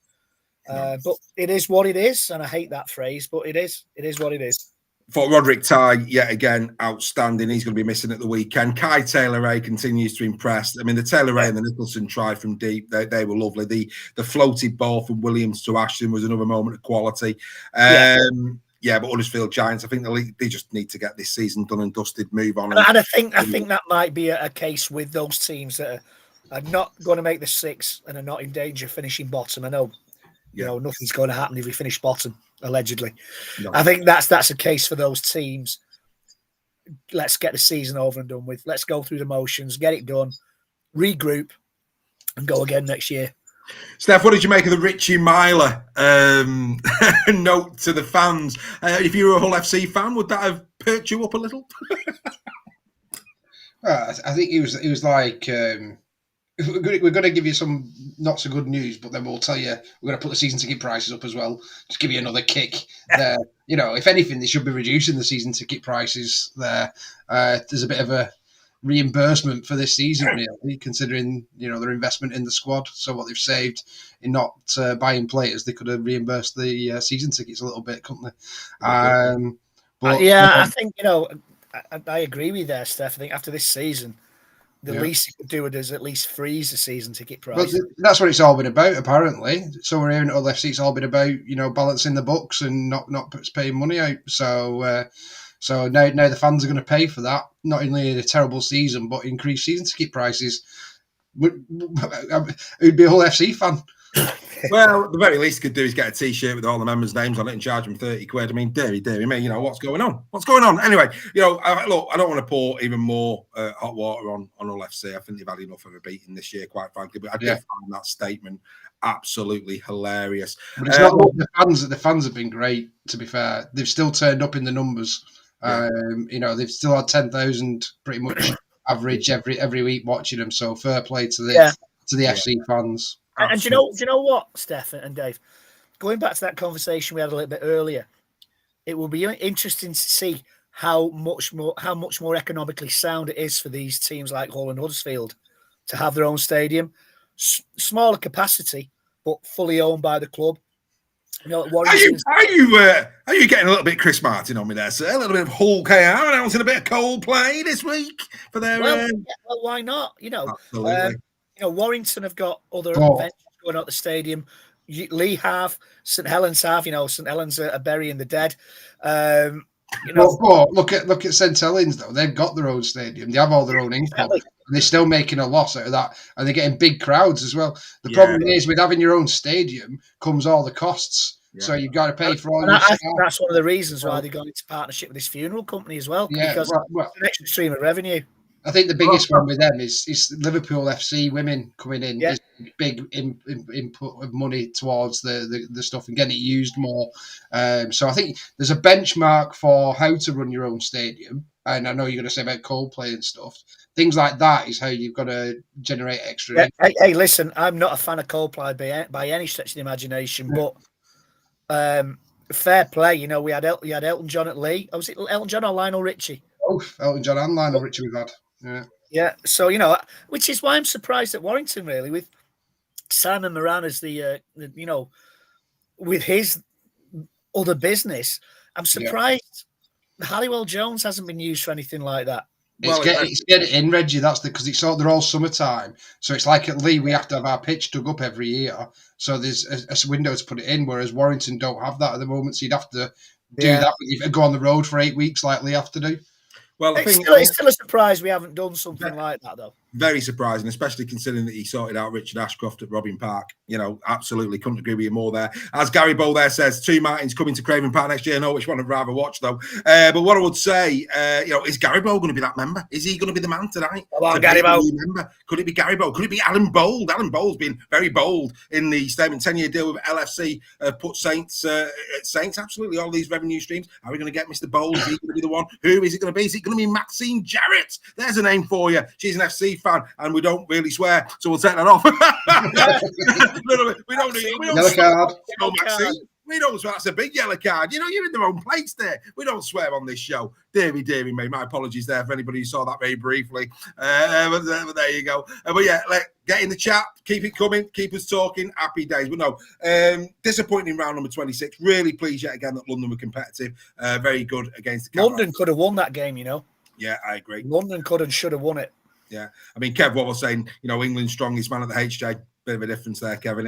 But it is what it is, and I hate that phrase, but it is what it is. For Roderick Ty, yet again, outstanding. He's going to be missing at the weekend. Kai Taylor-Ray continues to impress. I mean, the Taylor-Ray and the Nicholson try from deep, they were lovely. The floated ball from Williams to Ashton was another moment of quality. Yeah, but Huddersfield Giants, I think they just need to get this season done and dusted, move on. And I think that might be a case with those teams that are not going to make the six and are not in danger of finishing bottom. I know, you know, nothing's going to happen if we finish bottom, allegedly. No. I think that's a case for those teams. Let's get the season over and done with. Let's go through the motions, get it done, regroup, and go again next year. Steph, what did you make of the Richie Myler note to the fans? If you were a Hull FC fan, would that have perked you up a little? I think it was like, we're going to give you some not so good news, but then we'll tell you we're going to put the season ticket prices up as well. Just give you another kick there. You know, if anything, they should be reducing the season ticket prices there. There's a bit of a reimbursement for this season, really, considering, you know, their investment in the squad. So what they've saved in not buying players, they could have reimbursed the season tickets a little bit, couldn't they? I think, you know, I agree with you there, Steph. I think after this season, the least you could do is at least freeze the season ticket price. But that's what it's all been about, apparently. So we're hearing at Hull FC, it's all been about, you know, balancing the books and not paying money out. So now the fans are going to pay for that. Not only a terrible season, but increased season ticket prices. Who'd be a Hull FC fan? Well, the very least you could do is get a T-shirt with all the members' names on it and charge them 30 quid. I mean, dearie me, you know, what's going on? What's going on? Anyway, you know, look, I don't want to pour even more hot water on Hull FC. I think they've had enough of a beating this year, quite frankly. But I did find that statement absolutely hilarious. But it's not the fans. The fans have been great, to be fair. They've still turned up in the numbers. You know, they've still had 10,000 pretty much average every week watching them. So fair play to the FC fans. And do you know what, Steph and Dave? Going back to that conversation we had a little bit earlier, it will be interesting to see how much more economically sound it is for these teams like Hull and Huddersfield to have their own stadium, smaller capacity but fully owned by the club. You know, are you getting a little bit Chris Martin on me there, sir? A little bit of Hull KR announcing a bit of Coldplay this week for their. Well, why not? You know, absolutely. You know, Warrington have got other events going on at the stadium. Leigh have, St Helens have. You know, St Helens are burying the dead. You know, look at St Helens though. They've got their own stadium. They have all their own income. Exactly. And they're still making a loss out of that, and they're getting big crowds as well. The problem is with having your own stadium comes all the costs. Yeah. So you've got to pay for all your stuff. That's one of the reasons why they're going into partnership with this funeral company as well, because it's an extra stream of revenue. I think the biggest one with them is Liverpool FC women coming in. Is big input of money towards the stuff and getting it used more. So I think there's a benchmark for how to run your own stadium. And I know you're going to say about Coldplay and stuff. Things like that is how you've got to generate extra. Hey, listen, I'm not a fan of Coldplay by any stretch of the imagination, but fair play. You know, we had Elton John at Leigh. Was it Elton John or Lionel Richie? Oh, Elton John and Lionel Richie we've had. Yeah. So, you know, which is why I'm surprised at Warrington, really, with Simon Moran as the you know, with his other business. I'm surprised Halliwell Jones hasn't been used for anything like that. It's get it in, Reggie. That's because they're all summertime. So it's like at Leigh, we have to have our pitch dug up every year. So there's a window to put it in, whereas Warrington don't have that at the moment. So you'd have to do that. You'd go on the road for 8 weeks like Leigh have to do. Well, it's still a surprise we haven't done something like that, though. Very surprising, especially considering that he sorted out Richard Ashcroft at Robin Park. You know, absolutely couldn't agree with you more there. As Gary Bowl there says, 2 Martins coming to Craven Park next year. I know which one I'd rather watch, though. But what I would say, you know, is Gary Bowl going to be that member? Is he going to be the man tonight? Gary Bowl. Could it be Gary Bowl? Could it be Alan Bold? Alan Bowl's been very bold in the statement. 10-year deal with LFC put Saints at Saints. Absolutely, all these revenue streams. Are we going to get Mr. Bold? Is he going to be the one? Who is it going to be? Is it going to be Maxine Jarrett? There's a name for you. She's an FC fan, and we don't really swear, so we'll take that off. We don't need Maxine. We don't swear. That's a big yellow card. You're in the wrong place there. We don't swear on this show. Deary me. My apologies there for anybody who saw that very briefly. But there you go. But yeah, get in the chat. Keep it coming. Keep us talking. Happy days. But no, disappointing round number 26. Really pleased yet again that London were competitive. Very good against the Catalan. London could have won that game, Yeah, I agree. London could and should have won it. Yeah. I mean, Kev, what we're saying, England's strongest man at the HJ. Bit of a difference there, Kevin.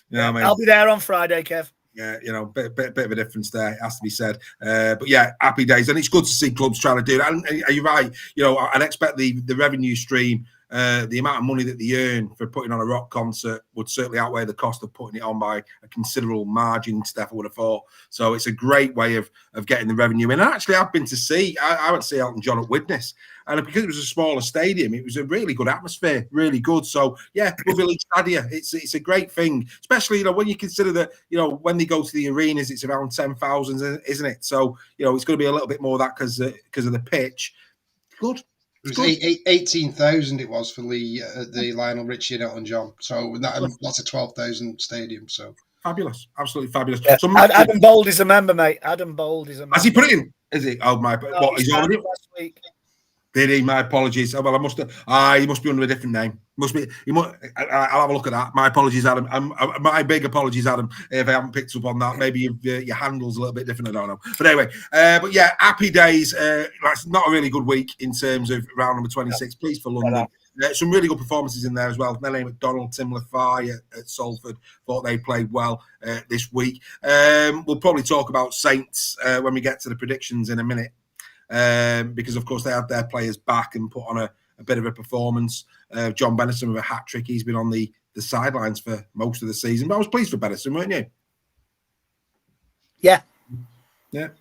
What I mean? I'll be there on Friday, Kev. Yeah, bit of a difference there, it has to be said. But yeah, happy days. And it's good to see clubs trying to do that. And you're right. I'd expect the revenue stream, the amount of money that they earn for putting on a rock concert would certainly outweigh the cost of putting it on by a considerable margin, Steph, I would have thought. So it's a great way of getting the revenue in. And actually, I've been to see, I went to see Elton John at Widnes. And because it was a smaller stadium, it was a really good atmosphere, really good. So, yeah, Rugby Stadia, it's a great thing, especially, when you consider that, when they go to the arenas, it's around 10,000, isn't it? So, it's going to be a little bit more of that because of the pitch. Good. It was 18,000 it was for Leigh at the Lionel Richie and Elton John. So that's a 12,000 stadium. So fabulous. Absolutely fabulous. Yeah. So, Adam Bold is a member, mate. Adam Bold is a member. Has he put it in? Is he? Oh, my. No, what? He's already last week. Did he? My apologies. Well, I must have. He must be under a different name. Must be. I'll have a look at that. My apologies, Adam. My big apologies, Adam, if I haven't picked up on that. Maybe your handle's a little bit different. I don't know. But anyway, but yeah, happy days. That's not a really good week in terms of round number 26. Pleased for London. Some really good performances in there as well. Nelly McDonald, Tim Lafay at Salford. Thought they played well this week. We'll probably talk about Saints when we get to the predictions in a minute. Because of course they had their players back and put on a bit of a performance. John Bennison with a hat trick. He's been on the sidelines for most of the season, but I was pleased for Bennison, weren't you? Yeah. He's had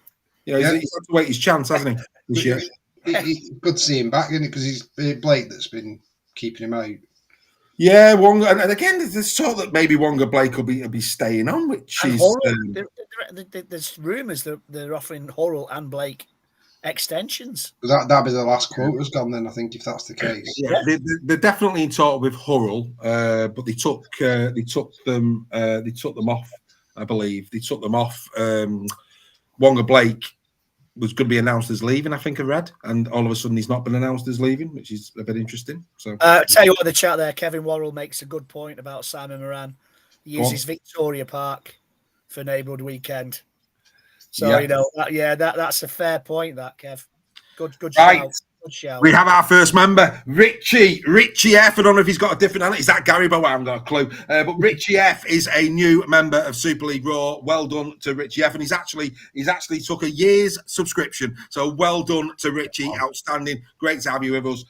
to wait his chance, hasn't he? This year. Good to see him back, isn't it? Because he's Blake that's been keeping him out. Yeah, Wonga, and again, there's talk that maybe Wonga Blake will be staying on, which and is there's rumours that they're offering Horrell and Blake extensions. That'd be the last quota's gone then, I think, if that's the case. Yeah, they're definitely in talk with Hurrell, but they took them off. I believe they took them off. Wonga Blake was going to be announced as leaving, I think I read, and all of a sudden he's not been announced as leaving, which is a bit interesting. So, tell you what, the chat there, Kevin Worrell makes a good point about Simon Moran. He uses Victoria Park for neighbourhood weekend. So, that's a fair point, that, Kev. Good shout. Good shout. We have our first member, Richie F. I don't know if he's got a different name. Is that Gary Bow? I haven't got a clue. But Richie F. is a new member of Super League Raw. Well done to Richie F. And he's actually took a year's subscription. So well done to Richie. Wow. Outstanding. Great to have you with us.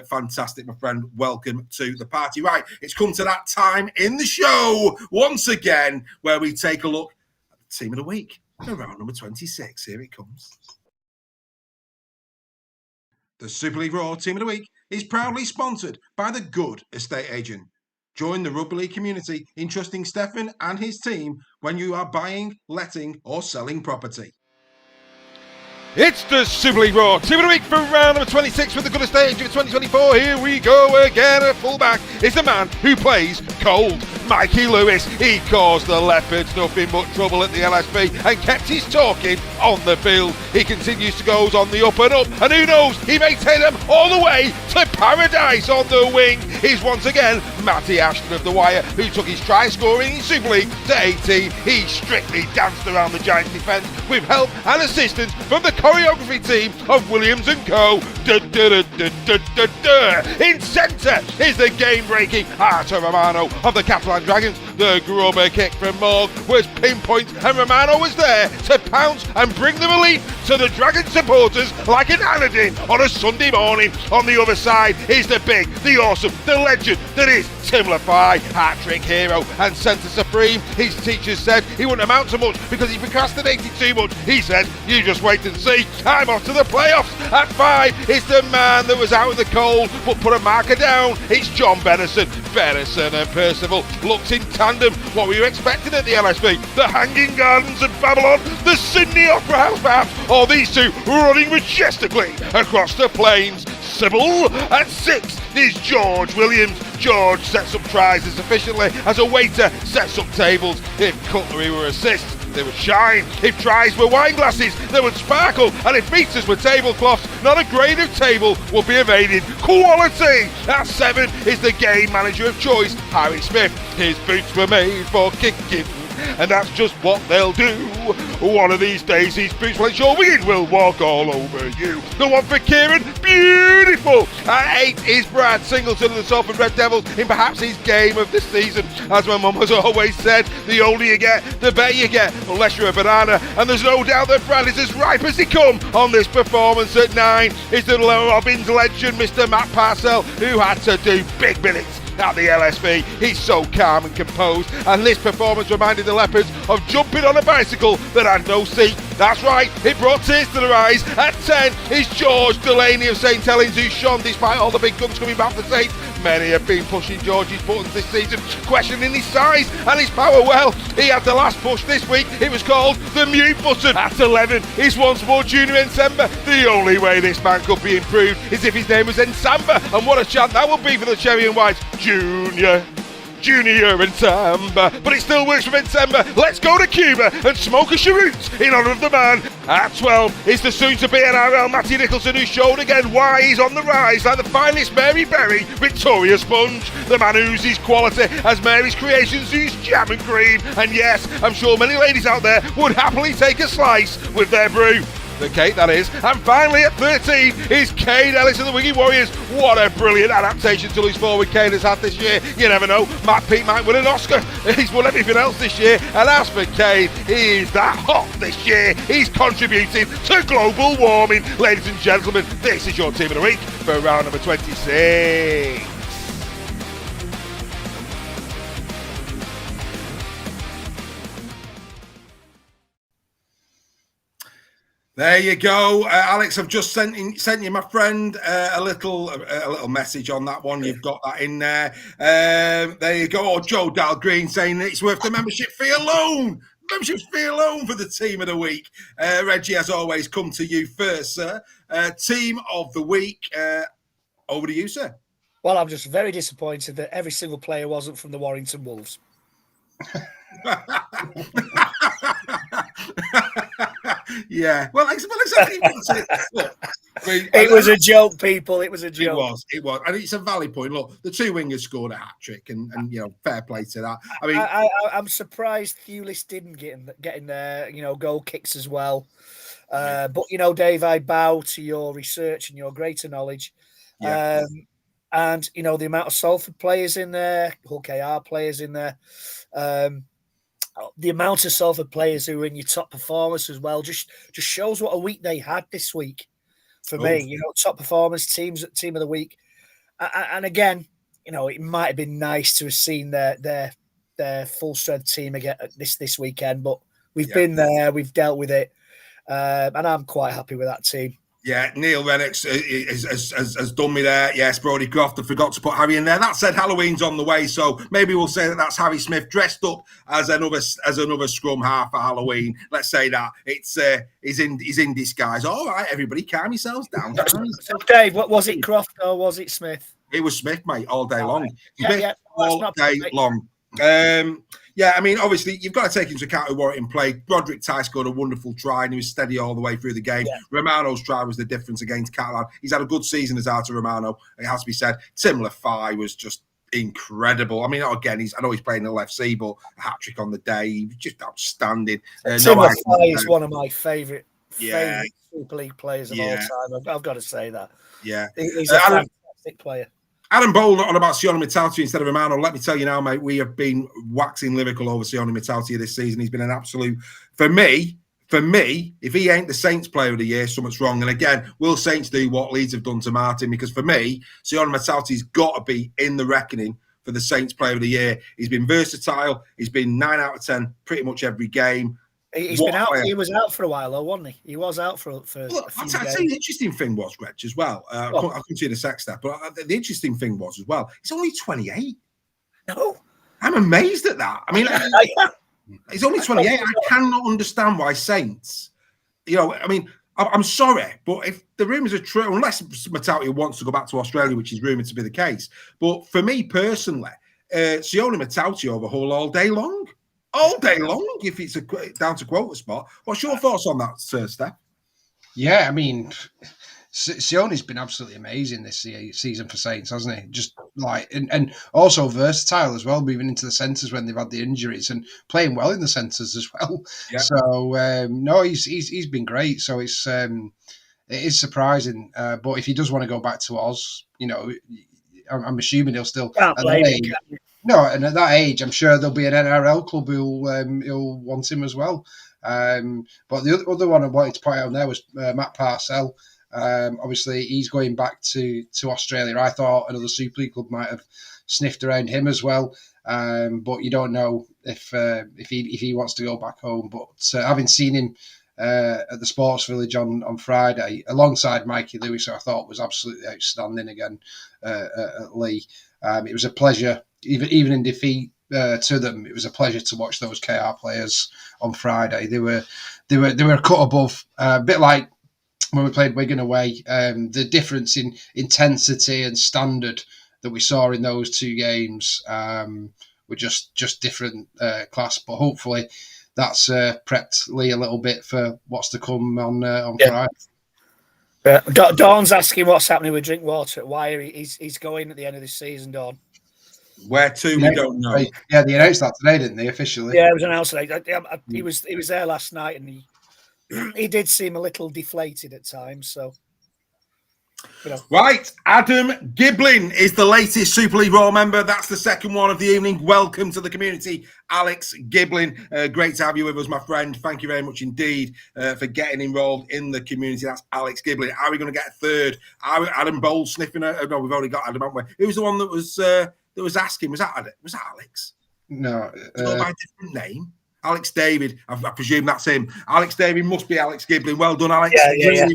Fantastic, my friend. Welcome to the party. Right, it's come to that time in the show once again where we take a look at the team of the week. Round number 26, here it comes. The Super League Raw Team of the Week is proudly sponsored by the Good Estate Agent. Join the Rugby League community in trusting Stefan and his team when you are buying, letting or selling property. It's the Super League Raw Team of the Week for round number 26 with the Good Estate Agent of 2024. Here we go again. At fullback is the man who plays cold, Mikey Lewis. He caused the Leopards nothing but trouble at the LSP and kept his talking on the field. He continues to go on the up and up, and who knows, he may take them all the way to paradise on the wing. He's once again Matty Ashton of the Wire, who took his try scoring in Super League to 18. He strictly danced around the Giants defence with help and assistance from the choreography team of Williams and Co. In centre is the game-breaking Artur Romano of the Catalan Dragons. The grubber kick from Morg was pinpoint, and Romano was there to pounce and bring the relief to the Dragon supporters like an anodyne on a Sunday morning. On the other side is the big, the awesome, the legend that is Tim Lafay, hat-trick hero and centre supreme. His teachers said he wouldn't amount to much because he procrastinated too much. He said, you just wait and see, I'm off to the playoffs. At 5 is the man that was out in the cold but put a marker down. It's John Bennison. Bennison and Percival looked in tandem. What were you expecting at the LSP? The Hanging Gardens of Babylon, the Sydney Opera House perhaps, or these two running majestically across the plains. Sybil. At 6 is George Williams. George sets up tries as efficiently as a waiter sets up tables. If cutlery were assists, they would shine. If tries were wine glasses, they would sparkle. And if meters were tablecloths, not a grain of table would be evaded. Quality! At 7 is the game manager of choice, Harry Smith. His boots were made for kicking, and that's just what they'll do. One of these days, these boots will ensure Wigan will walk all over you. The one for Kieran, beautiful. At 8 is Brad Singleton of the Salford Red Devils in perhaps his game of the season. As my mum has always said, the older you get, the better you get, unless you're a banana. And there's no doubt that Brad is as ripe as he come on this performance. At 9 is the Robins legend, Mr. Matt Parcell, who had to do big minutes at the LSV. He's so calm and composed, and this performance reminded the Leopards of jumping on a bicycle that had no seat. That's right, it brought tears to their eyes. At 10 is George Delaney of St Helens, who shone despite all the big guns coming back for Saints. Many have been pushing George's buttons this season, questioning his size and his power. Well, he had the last push this week. It was called the mute button. At 11 is once more Junior Nsamba. The only way this man could be improved is if his name was Nsamba, and what a chant that would be for the Cherry and Whites. Junior Nsamba. But it still works for Nsamba. Let's go to Cuba and smoke a cheroot in honour of the man. At 12 is the soon-to-be NRL Matty Nicholson, who showed again why he's on the rise like the finest Mary Berry Victoria Sponge. The man oozes quality as Mary's creations ooze jam and cream. And yes, I'm sure many ladies out there would happily take a slice with their brew. The cake, that is. And finally at 13 is Kane Ellis of the Wigan Warriors. What a brilliant adaptation to his forward Kane has had this year. You never know, Matt Peake might win an Oscar. He's won everything else this year. And as for Kane, he is that hot this year. He's contributing to global warming. Ladies and gentlemen, this is your team of the week for round number 26. There you go, Alex. I've just sent you, my friend, a little message on that one. You've got that in there. There you go. Oh, Joe Dalgreen saying it's worth the membership fee alone. Membership fee alone for the team of the week. Reggie, as always, come to you first, sir. Team of the week. Over to you, sir. Well, I'm just very disappointed that every single player wasn't from the Warrington Wolves. Yeah, well, exactly. It was a joke, people. It was a joke. It was, and it's a valid point. Look, the two wingers scored a hat trick, and you know, fair play to that. I mean, I'm surprised Hewlett didn't get in there. You know, goal kicks as well. But you know, Dave, I bow to your research and your greater knowledge. Yeah. And you know, the amount of Salford players in there, Hull KR players in there. The amount of Salford players who are in your top performers as well just shows what a week they had this week. For me, you know, top performers, team of the week, and again, you know, it might have been nice to have seen their full strength team again this weekend, but we've been there, we've dealt with it, and I'm quite happy with that team. Yeah, Neil Rennox has done me there. Yes, Brodie Croft, I forgot to put Harry in there. That said, Halloween's on the way, so maybe we'll say that's Harry Smith dressed up as another scrum half for Halloween. Let's say that he's in disguise. All right, everybody, calm yourselves down. So, Dave, what was it, Croft or was it Smith? It was Smith, mate, all day long. Yeah, all day long. Yeah, I mean, obviously, you've got to take into account who Warrington played. Broderick Ty scored a wonderful try, and he was steady all the way through the game. Yeah. Romano's try was the difference against Catalan. He's had a good season as Arthur Romano, it has to be said. Tim Lafay was just incredible. I mean, again, I know he's playing in the LFC, but a hat-trick on the day, he was just outstanding. Tim Lafay is one of my favourite Super League players of all time. I've got to say that. Yeah. He's a fantastic player. Adam Bowl on about Sione Matauti instead of Romano. Let me tell you now, mate, we have been waxing lyrical over Sione Matauti this season. He's been an absolute, for me, if he ain't the Saints player of the year, something's wrong. And again, will Saints do what Leeds have done to Martin? Because for me, Sione Matauti's got to be in the reckoning for the Saints player of the year. He's been versatile. He's been 9 out of 10 pretty much every game. He's been out. He was out for a while, though, wasn't he? He was out for Well, I'll tell you the interesting thing was, Greg, as well. I couldn't see the sex stuff, but the interesting thing was as well, he's only 28. No. I'm amazed at that. I mean, he's only 28. I cannot understand why Saints, you know, I mean, I'm sorry, but if the rumours are true, unless Matauti wants to go back to Australia, which is rumoured to be the case, but for me personally, Sione Matauti over Hull all day long. all day long if it's down to quota spot. What's your thoughts on that, Sir Steph? Yeah, I mean, Sione's been absolutely amazing this season for Saints, hasn't he? Just like and also versatile as well, moving into the centres when they've had the injuries and playing well in the centres as well. Yeah. So no, he's been great. So it is surprising. But if he does want to go back to Oz, I'm assuming he'll still. No, and at that age, I'm sure there'll be an NRL club who'll want him as well. But the other one I wanted to point out there was Matt Parcell. Obviously, he's going back to Australia. I thought another Super League club might have sniffed around him as well, but you don't know if he wants to go back home. But having seen him at the Sports Village on Friday alongside Mikey Lewis, who I thought was absolutely outstanding again at Leigh. It was a pleasure, even in defeat to them. It was a pleasure to watch those KR players on Friday. They were a cut above, a bit like when we played Wigan away. The difference in intensity and standard that we saw in those two games were just different class. But hopefully, that's prepped Leigh a little bit for what's to come on Friday. Dawn's asking what's happening with Drinkwater at Wire. He's going at the end of this season, Dawn. Where to, we don't know. Yeah, they announced that today, didn't they, officially? Yeah, it was announced today. He was there last night, and he did seem a little deflated at times. So, Right, Adam Giblin is the latest Super League Royal member. That's the second one of the evening. Welcome to the community, Alex Giblin. Great to have you with us, my friend. Thank you very much indeed for getting involved in the community. That's Alex Giblin. Are we going to get a third? Adam Bowles sniffing? No, we've already got Adam, haven't we? Who was the one that was asking? Was that Alex? No, by a different name. Alex David, I presume that's him. Alex David must be Alex Giblin. Well done, Alex. Yeah.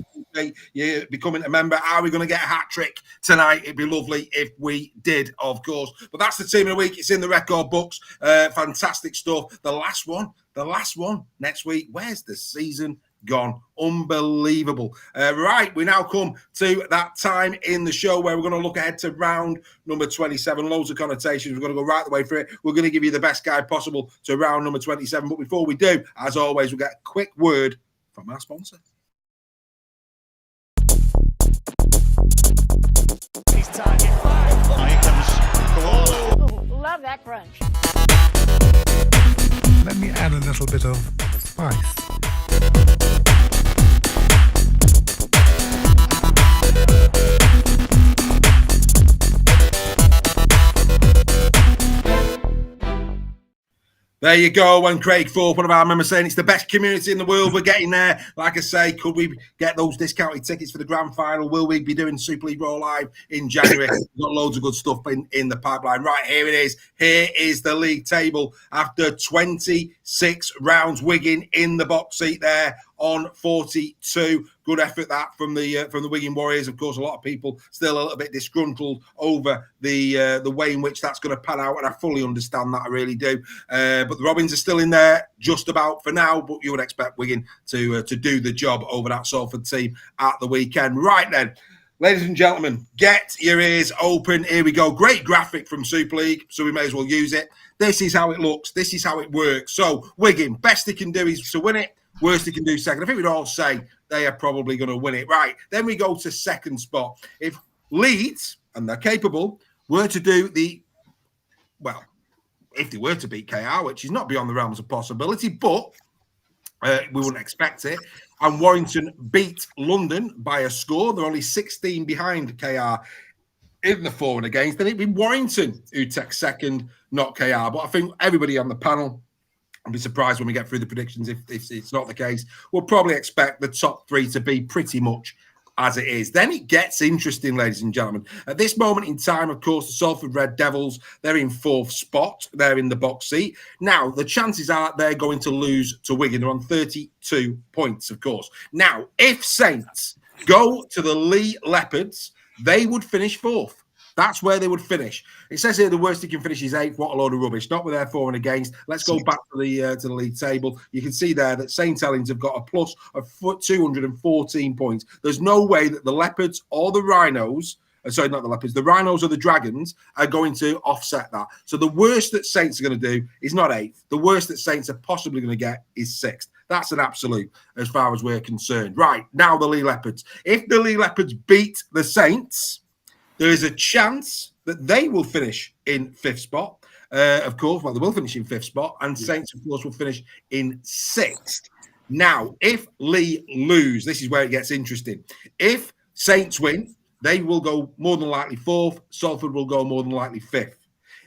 You're becoming a member. Are we going to get a hat trick tonight? It'd be lovely if we did, of course. But that's the team of the week. It's in the record books. Fantastic stuff. The last one next week. Where's the season gone? Unbelievable. Right, we now come to that time in the show where we're going to look ahead to round number 27. Loads of connotations. We're going to go right the way through it. We're going to give you the best guide possible to round number 27. But before we do, as always, we'll get a quick word from our sponsor. He's target 5. Here comes Love that crunch. Let me add a little bit of spice. There you go. And Craig Thorpe, one of our members, saying it's the best community in the world. We're getting there. Like I say, could we get those discounted tickets for the grand final? Will we be doing Super League Roll Live in January? We've got loads of good stuff in the pipeline. Right, here it is. Here is the league table after 26 rounds. Wigan in the box seat there on 42. Good effort that from the Wigan Warriors. Of course, a lot of people still a little bit disgruntled over the way in which that's going to pan out, and I fully understand that. I really do. But the Robins are still in there just about for now. But you would expect Wigan to do the job over that Salford team at the weekend. Right then, ladies and gentlemen, get your ears open. Here we go. Great graphic from Super League, so we may as well use it. This is how it looks. This is how it works. So Wigan, best they can do is to win it. Worst they can do second. I think we'd all say they are probably going to win it. Right. Then we go to second spot. If Leeds, and they're capable, were to do if they were to beat KR, which is not beyond the realms of possibility, but we wouldn't expect it, and Warrington beat London by a score, they're only 16 behind KR in the for and against, then it'd be Warrington who takes second, not KR. But I think everybody on the panel, I'll be surprised when we get through the predictions if it's not the case. We'll probably expect the top three to be pretty much as it is. Then it gets interesting, ladies and gentlemen. At this moment in time, of course, the Salford Red Devils, they're in fourth spot. They're in the box seat. Now, the chances are they're going to lose to Wigan. They're on 32 points, of course. Now, if Saints go to the Leigh Leopards, they would finish fourth. That's where they would finish. It says here the worst they can finish is 8th. What a load of rubbish. Not with their for and against. Let's go back to the league table. You can see there that St. Helens have got a plus of 214 points. There's no way that the Leopards or the Rhinos sorry, not the Leopards, the Rhinos or the Dragons are going to offset that. So the worst that Saints are going to do is not 8th. The worst that Saints are possibly going to get is 6th. That's an absolute as far as we're concerned. Right, now the Leigh Leopards. If the Leigh Leopards beat the Saints, there is a chance that they will finish in 5th spot. Of course, well, they will finish in 5th spot, and Saints, of course, will finish in 6th. Now, if Leigh lose, this is where it gets interesting. If Saints win, they will go more than likely 4th. Salford will go more than likely 5th.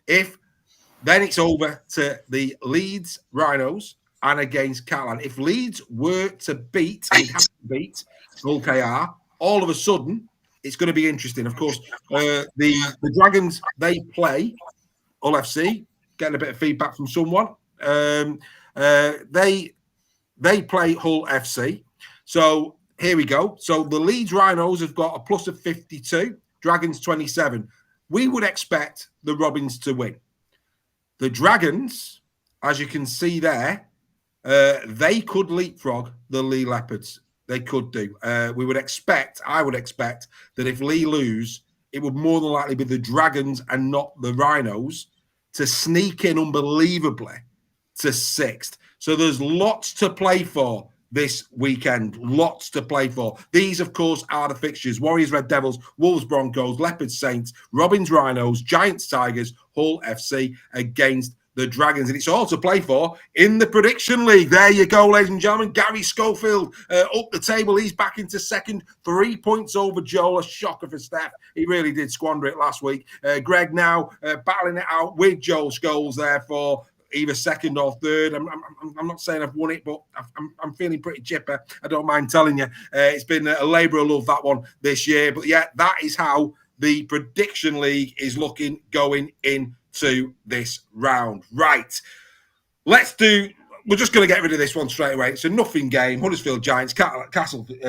Then it's over to the Leeds Rhinos and against Catalan. If Leeds were to beat Hull KR, all of a sudden, it's going to be interesting. Of course, the Dragons, they play Hull FC, getting a bit of feedback from someone. They play Hull FC. So here we go. So the Leeds Rhinos have got a plus of 52, Dragons 27. We would expect the Robins to win. The Dragons, as you can see there, they could leapfrog the Leigh Leopards. They could do. I would expect that if Leigh lose, it would more than likely be the Dragons and not the Rhinos to sneak in unbelievably to 6th. So there's lots to play for this weekend. Lots to play for. These, of course, are the fixtures. Warriors, Red Devils, Wolves, Broncos, Leopards, Saints, Robins, Rhinos, Giants, Tigers, Hull FC against the Dragons. And it's all to play for in the Prediction League. There you go, ladies and gentlemen. Gary Schofield up the table. He's back into 2nd. 3 points over Joel. A shocker for Steph. He really did squander it last week. Greg now battling it out with Joel Scholes there for either 2nd or 3rd. I'm not saying I've won it, but I'm feeling pretty chipper. I don't mind telling you. It's been a labour of love, that one, this year. But yeah, that is how the Prediction League is looking going into this round. Right. We're just going to get rid of this one straight away. It's a nothing game. Huddersfield Giants, Castleford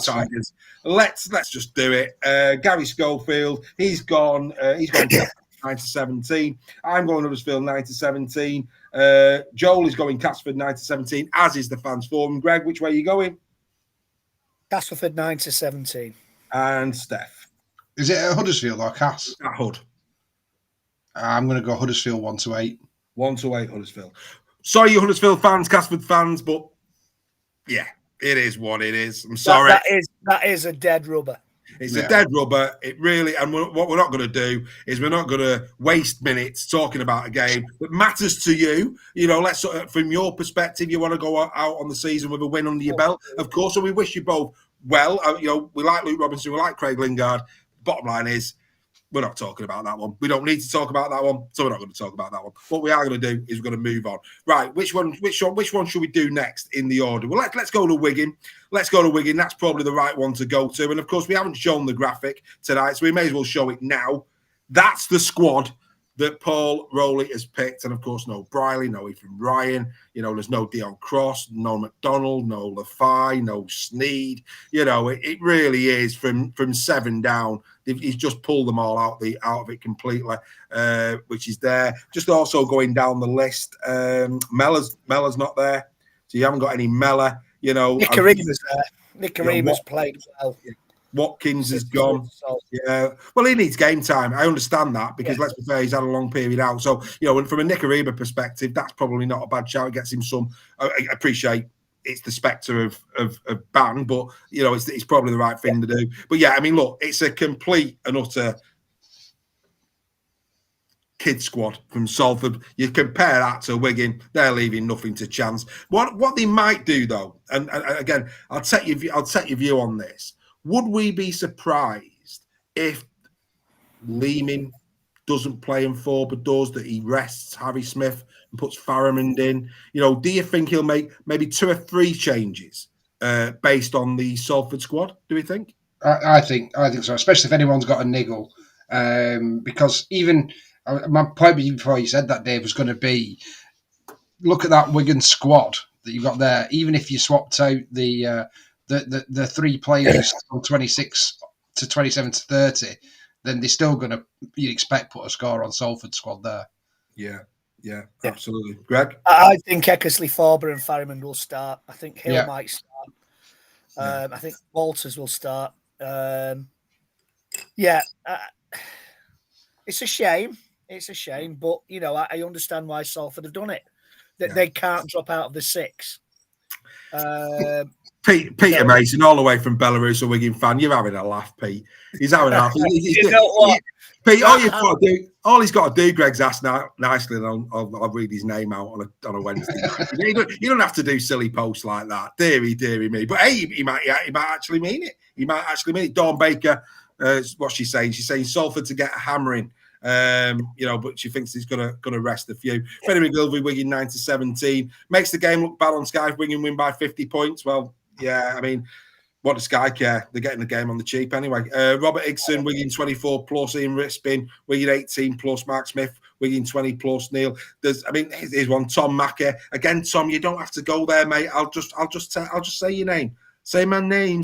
Tigers. Let's just do it. Gary Schofield, he's gone 9-17. I'm going Huddersfield 9-17. Joel is going Castleford 9-17, as is the fans forum. Greg, which way are you going? Castleford 9-17. And Steph. Is it at Huddersfield or Cass? At Hud. I'm going to go Huddersfield 1-8. 1-8 Huddersfield. Sorry, you Huddersfield fans, Castleford fans, but yeah, it is what it is. I'm sorry. That is a dead rubber. It's a dead rubber. It really, and what we're not going to do is we're not going to waste minutes talking about a game that matters to you. You know, let's from your perspective, you want to go out on the season with a win under your belt, of course. And we wish you both well. You know, we like Luke Robinson, we like Craig Lingard. Bottom line is, we're not talking about that one. We don't need to talk about that one, so we're not going to talk about that one. What we are going to do is we're going to move on. Right, which one should we do next in the order? Well, let's go to Wigan. Let's go to Wigan. That's probably the right one to go to. And of course, we haven't shown the graphic tonight, so we may as well show it now. That's the squad that Paul Rowley has picked. And of course, no Briley, no Ethan Ryan. You know, there's no Dion Cross, no McDonald, no Lafay, no Sneed. You know, it really is from 7 down. He's just pulled them all out of it completely, which is there. Just also going down the list, Mellor's not there, so you haven't got any Mellor. You know, Nicarima's there. Nicarima's played well. Watkins is gone. Yeah, well, he needs game time. I understand that because let's be fair, he's had a long period out. So you know, and from a Nicarima perspective, that's probably not a bad shout. It gets him some. I appreciate. It's the spectre of ban, but you know it's probably the right thing to do. But yeah, I mean, look, it's a complete and utter kid squad from Salford. You compare that to Wigan, they're leaving nothing to chance. What they might do though, and again, I'll take your view on this. Would we be surprised if Lehman doesn't play in 4 but does, that he rests Harry Smith and puts Farramond in? You know, do you think he'll make maybe 2 or 3 changes based on the Salford squad? Do we think? I think so, especially if anyone's got a niggle. Because even my point before you said that, Dave, was going to be, look at that Wigan squad that you've got there. Even if you swapped out the 3 players from 26 to 27 to 30, then they're still going to, you'd expect, put a score on Salford squad there. Yeah, absolutely. Greg? I think Eckersley, Forber and Farramond will start. I think Hill might start. I think Walters will start. Yeah, it's a shame. It's a shame, but I understand why Salford have done it. That they can't drop out of the 6. Peter Mason, all the way from Belarus, a Wigan fan. You're having a laugh, Pete. He's having a laugh. You know what? Pete, all he's got to do, Greg's asked nicely, and I'll read his name out on a Wednesday night. You don't have to do silly posts like that. Deary me. But hey, he might actually mean it. He might actually mean it. Dawn Baker, what's she saying? She's saying Salford to get a hammering. But she thinks he's gonna rest a few. Freddie McGilvery, Wigan 9-17, makes the game look bad on Sky. Wigan win by 50 points. Well, yeah, I mean, what does Sky care? They're getting the game on the cheap anyway. Robert Igson, Wigan 24 plus, Ian Rispin, Wigan 18 plus, Mark Smith, Wigan 20 plus, Neil. Here's one, Tom Mackey. Again, Tom, you don't have to go there, mate. I'll just say your name. Say my name.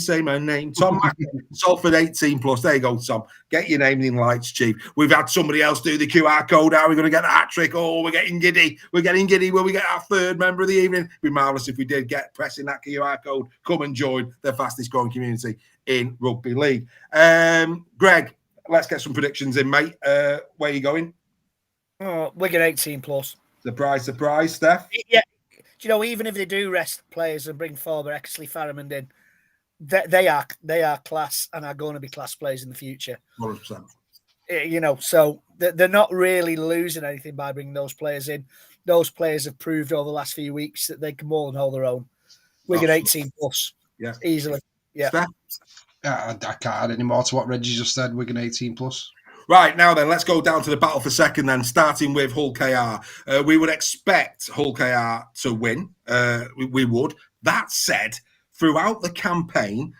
Tom Mackey, Salford 18 plus. There you go, Tom. Get your name in lights, Chief. We've had somebody else do the QR code. How are we going to get the hat trick? Oh, we're getting giddy. Will we get our third member of the evening? It'd be marvellous if we did get pressing that QR code. Come and join the fastest growing community in rugby league. Greg, let's get some predictions in, mate. Where are you going? Wigan 18 plus. Surprise, Steph. Yeah. Do even if they do rest players and bring forward Exley Farrimond in, they are class and are going to be class players in the future. 100%. So they're not really losing anything by bringing those players in. Those players have proved over the last few weeks that they can more than hold their own. Wigan 18 plus, easily. Yeah. I can't add any more to what Reggie just said. Wigan 18 plus. Right, now then, let's go down to the battle for second then, starting with Hull KR. We would expect Hull KR to win. We would. That said, throughout the campaign,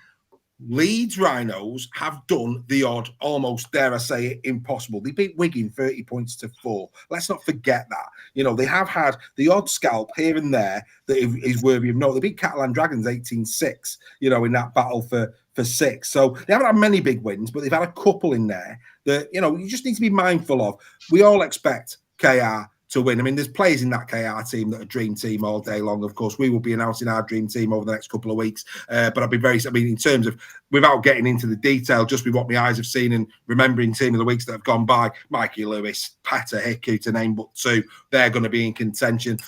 Leeds Rhinos have done the odd, almost, dare I say it, impossible. They beat Wigan 30 points to 4. Let's not forget that. They have had the odd scalp here and there that is worthy of note. They beat Catalan Dragons 18-6, in that battle for 6. So they haven't had many big wins, but they've had a couple in there that, you just need to be mindful of. We all expect KR to win. I mean, there's players in that KR team that are dream team all day long. Of course, we will be announcing our dream team over the next couple of weeks. But in terms of, without getting into the detail, just with what my eyes have seen and remembering team of the weeks that have gone by, Mikey Lewis, Petter Hickey, to name but 2, they're going to be in contention.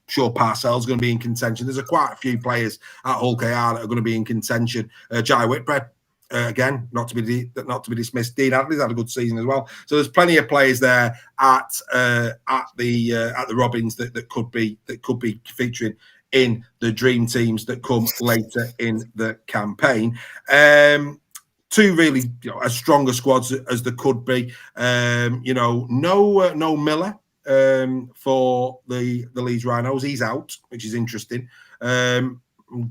Sure, Parcells going to be in contention. There's quite a few players at Hull KR that are going to be in contention. Jai Whitbread, again, not to be dismissed. Dean Adley's had a good season as well. So there's plenty of players there at the Robins that could be featuring in the dream teams that come later in the campaign. 2 really as stronger squads as there could be. No Miller. For the Leeds Rhinos, he's out, which is interesting. I'm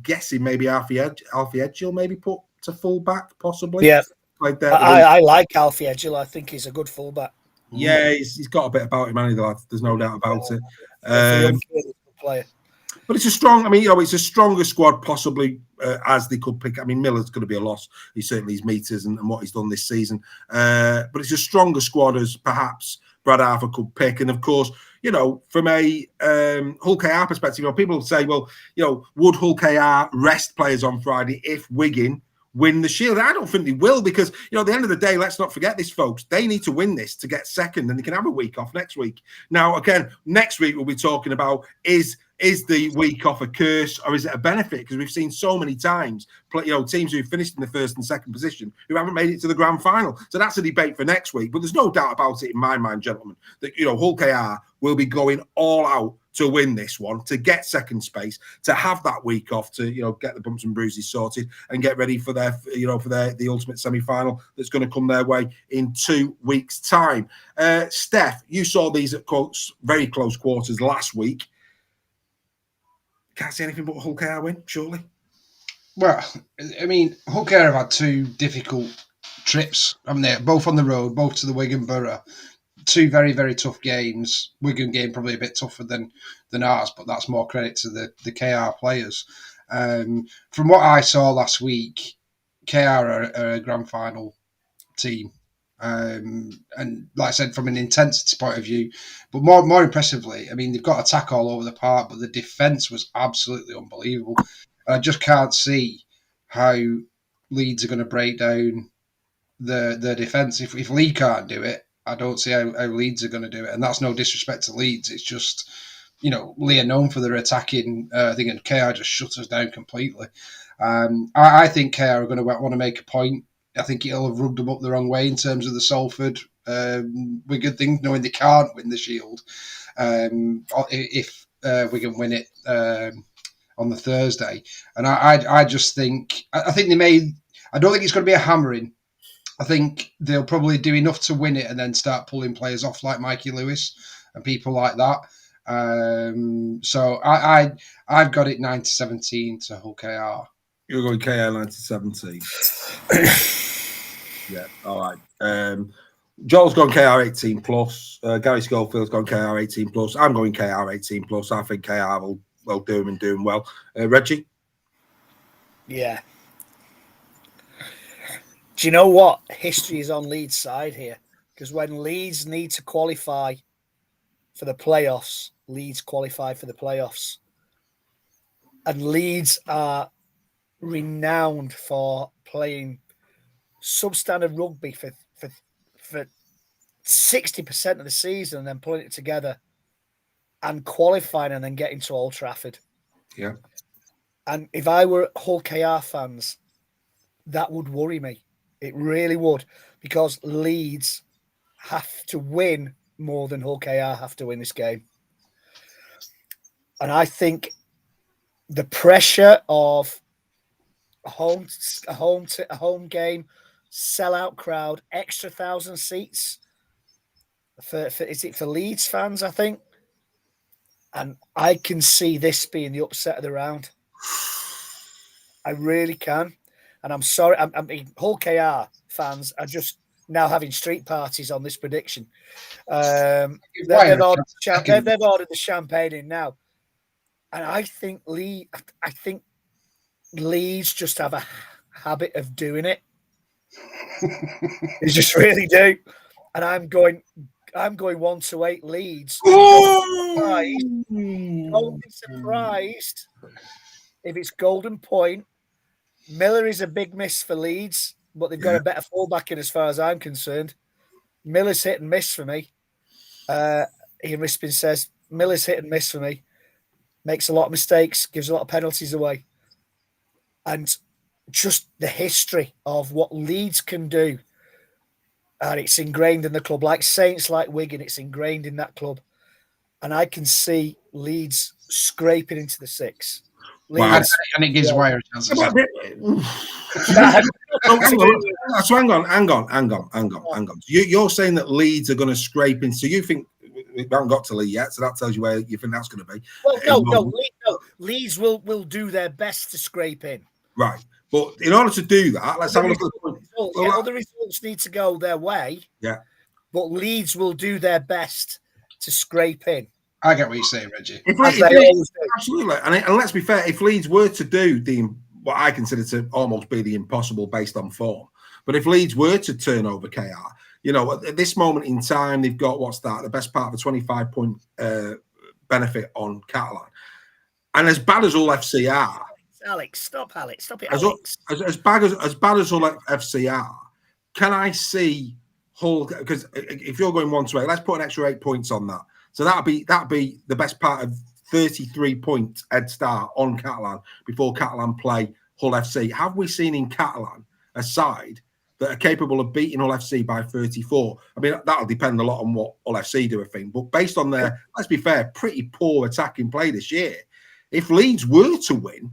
guessing maybe Alfie Edgill maybe put to full back, possibly. Yeah, played there. I like Alfie Edgill. I think he's a good fullback. Yeah, he's got a bit about him, hasn't he, lad? There's no doubt about it. Player. But it's a strong. I mean, it's a stronger squad possibly as they could pick. I mean, Miller's going to be a loss. He's certainly his meters and what he's done this season. But it's a stronger squad as perhaps Brad Arthur could pick. And of course, from a Hull KR perspective, people say, well, would Hull KR rest players on Friday if Wigan win the Shield? I don't think they will, because at the end of the day, let's not forget this, folks. They need to win this to get second, and they can have a week off next week. Now, again, next week we'll be talking about is the week off a curse or is it a benefit? Because we've seen so many times, teams who finished in the first and second position who haven't made it to the grand final. So that's a debate for next week. But there's no doubt about it in my mind, gentlemen, that Hull KR will be going all out to win this one, to get second space, to have that week off, to get the bumps and bruises sorted and get ready for the ultimate semi-final that's going to come their way in 2 weeks' time. Steph, you saw these at very close quarters last week. Can't see anything but Hull KR win, surely. Well, I mean, Hull KR have had 2 difficult trips, haven't they? Both on the road, both to the Wigan Borough. 2 very, very tough games. Wigan game probably a bit tougher than ours, but that's more credit to the KR players. From what I saw last week, KR are a grand final team. And like I said, from an intensity point of view, but more impressively, I mean, they've got attack all over the park, but the defence was absolutely unbelievable. And I just can't see how Leeds are going to break down the defence. If Leigh can't do it, I don't see how Leeds are going to do it. And that's no disrespect to Leeds. It's just, Leigh are known for their attacking thing, and KR just shut us down completely. I think KR are going to want to make a point. I think it'll have rubbed them up the wrong way in terms of the Salford Wigan thing, knowing they can't win the Shield. If Wigan win it on the Thursday. And I just think, I think they may, I don't think it's going to be a hammering. I think they'll probably do enough to win it and then start pulling players off like Mikey Lewis and people like that. So I've got it 9-17 to Hull KR. You're going KR 9-17. Yeah, all right. Joel's gone KR 18 plus. Gary Schofield's gone KR 18 plus. I'm going KR 18 plus. I think KR will do him and do him well. Reggie? Yeah. Do you know what? History is on Leeds' side here. Because when Leeds need to qualify for the playoffs, Leeds qualify for the playoffs. And Leeds are renowned for playing substandard rugby for 60% of the season and then pulling it together and qualifying and then getting to Old Trafford. Yeah. And if I were Hull KR fans, that would worry me. It really would, because Leeds have to win more than Hull KR have to win this game. And I think the pressure of a home game, sellout crowd, extra 1,000 seats is it for Leeds fans, I think? And I can see this being the upset of the round. I really can. And I'm sorry, I mean, Hull KR fans are just now having street parties on this prediction. They've ordered the champagne in now. And I think Leeds just have a habit of doing it. They just really do. And I'm going 1-8 Leeds. Don't be surprised if it's Golden Point. Miller is a big miss for Leeds, but they've got a better fullback in as far as I'm concerned. Miller's hit and miss for me. Ian Rispin says, Miller's hit and miss for me. Makes a lot of mistakes, gives a lot of penalties away. And just the history of what Leeds can do. And it's ingrained in the club. Like Saints, like Wigan, it's ingrained in that club. And I can see Leeds scraping into the 6. And it gives Wire a chance. So hang on. You're saying that Leeds are going to scrape in. So you think we haven't got to Leigh yet, so that tells you where you think that's going to be. Well, no. Leeds will do their best to scrape in. Right. But in order to do that, let's have a look at the point. Other results need to go their way. Yeah. But Leeds will do their best to scrape in. I get what you're saying, Reggie. Absolutely. And let's be fair, if Leeds were to do what I consider to almost be the impossible based on form, but if Leeds were to turn over KR, at this moment in time, they've got the best part of a 25-point benefit on Catalan. And as bad as all FC are, Alex, stop it, Alex. As bad as all FC are, can I see Hull? Because if you're going 1-8, let's put an extra 8 points on that. So that'd be the best part of 33 points head start on Catalan before Catalan play Hull FC. Have we seen in Catalan a side that are capable of beating Hull FC by 34? I mean, that'll depend a lot on what Hull FC do, I think. But based on their, let's be fair, pretty poor attacking play this year, if Leeds were to win,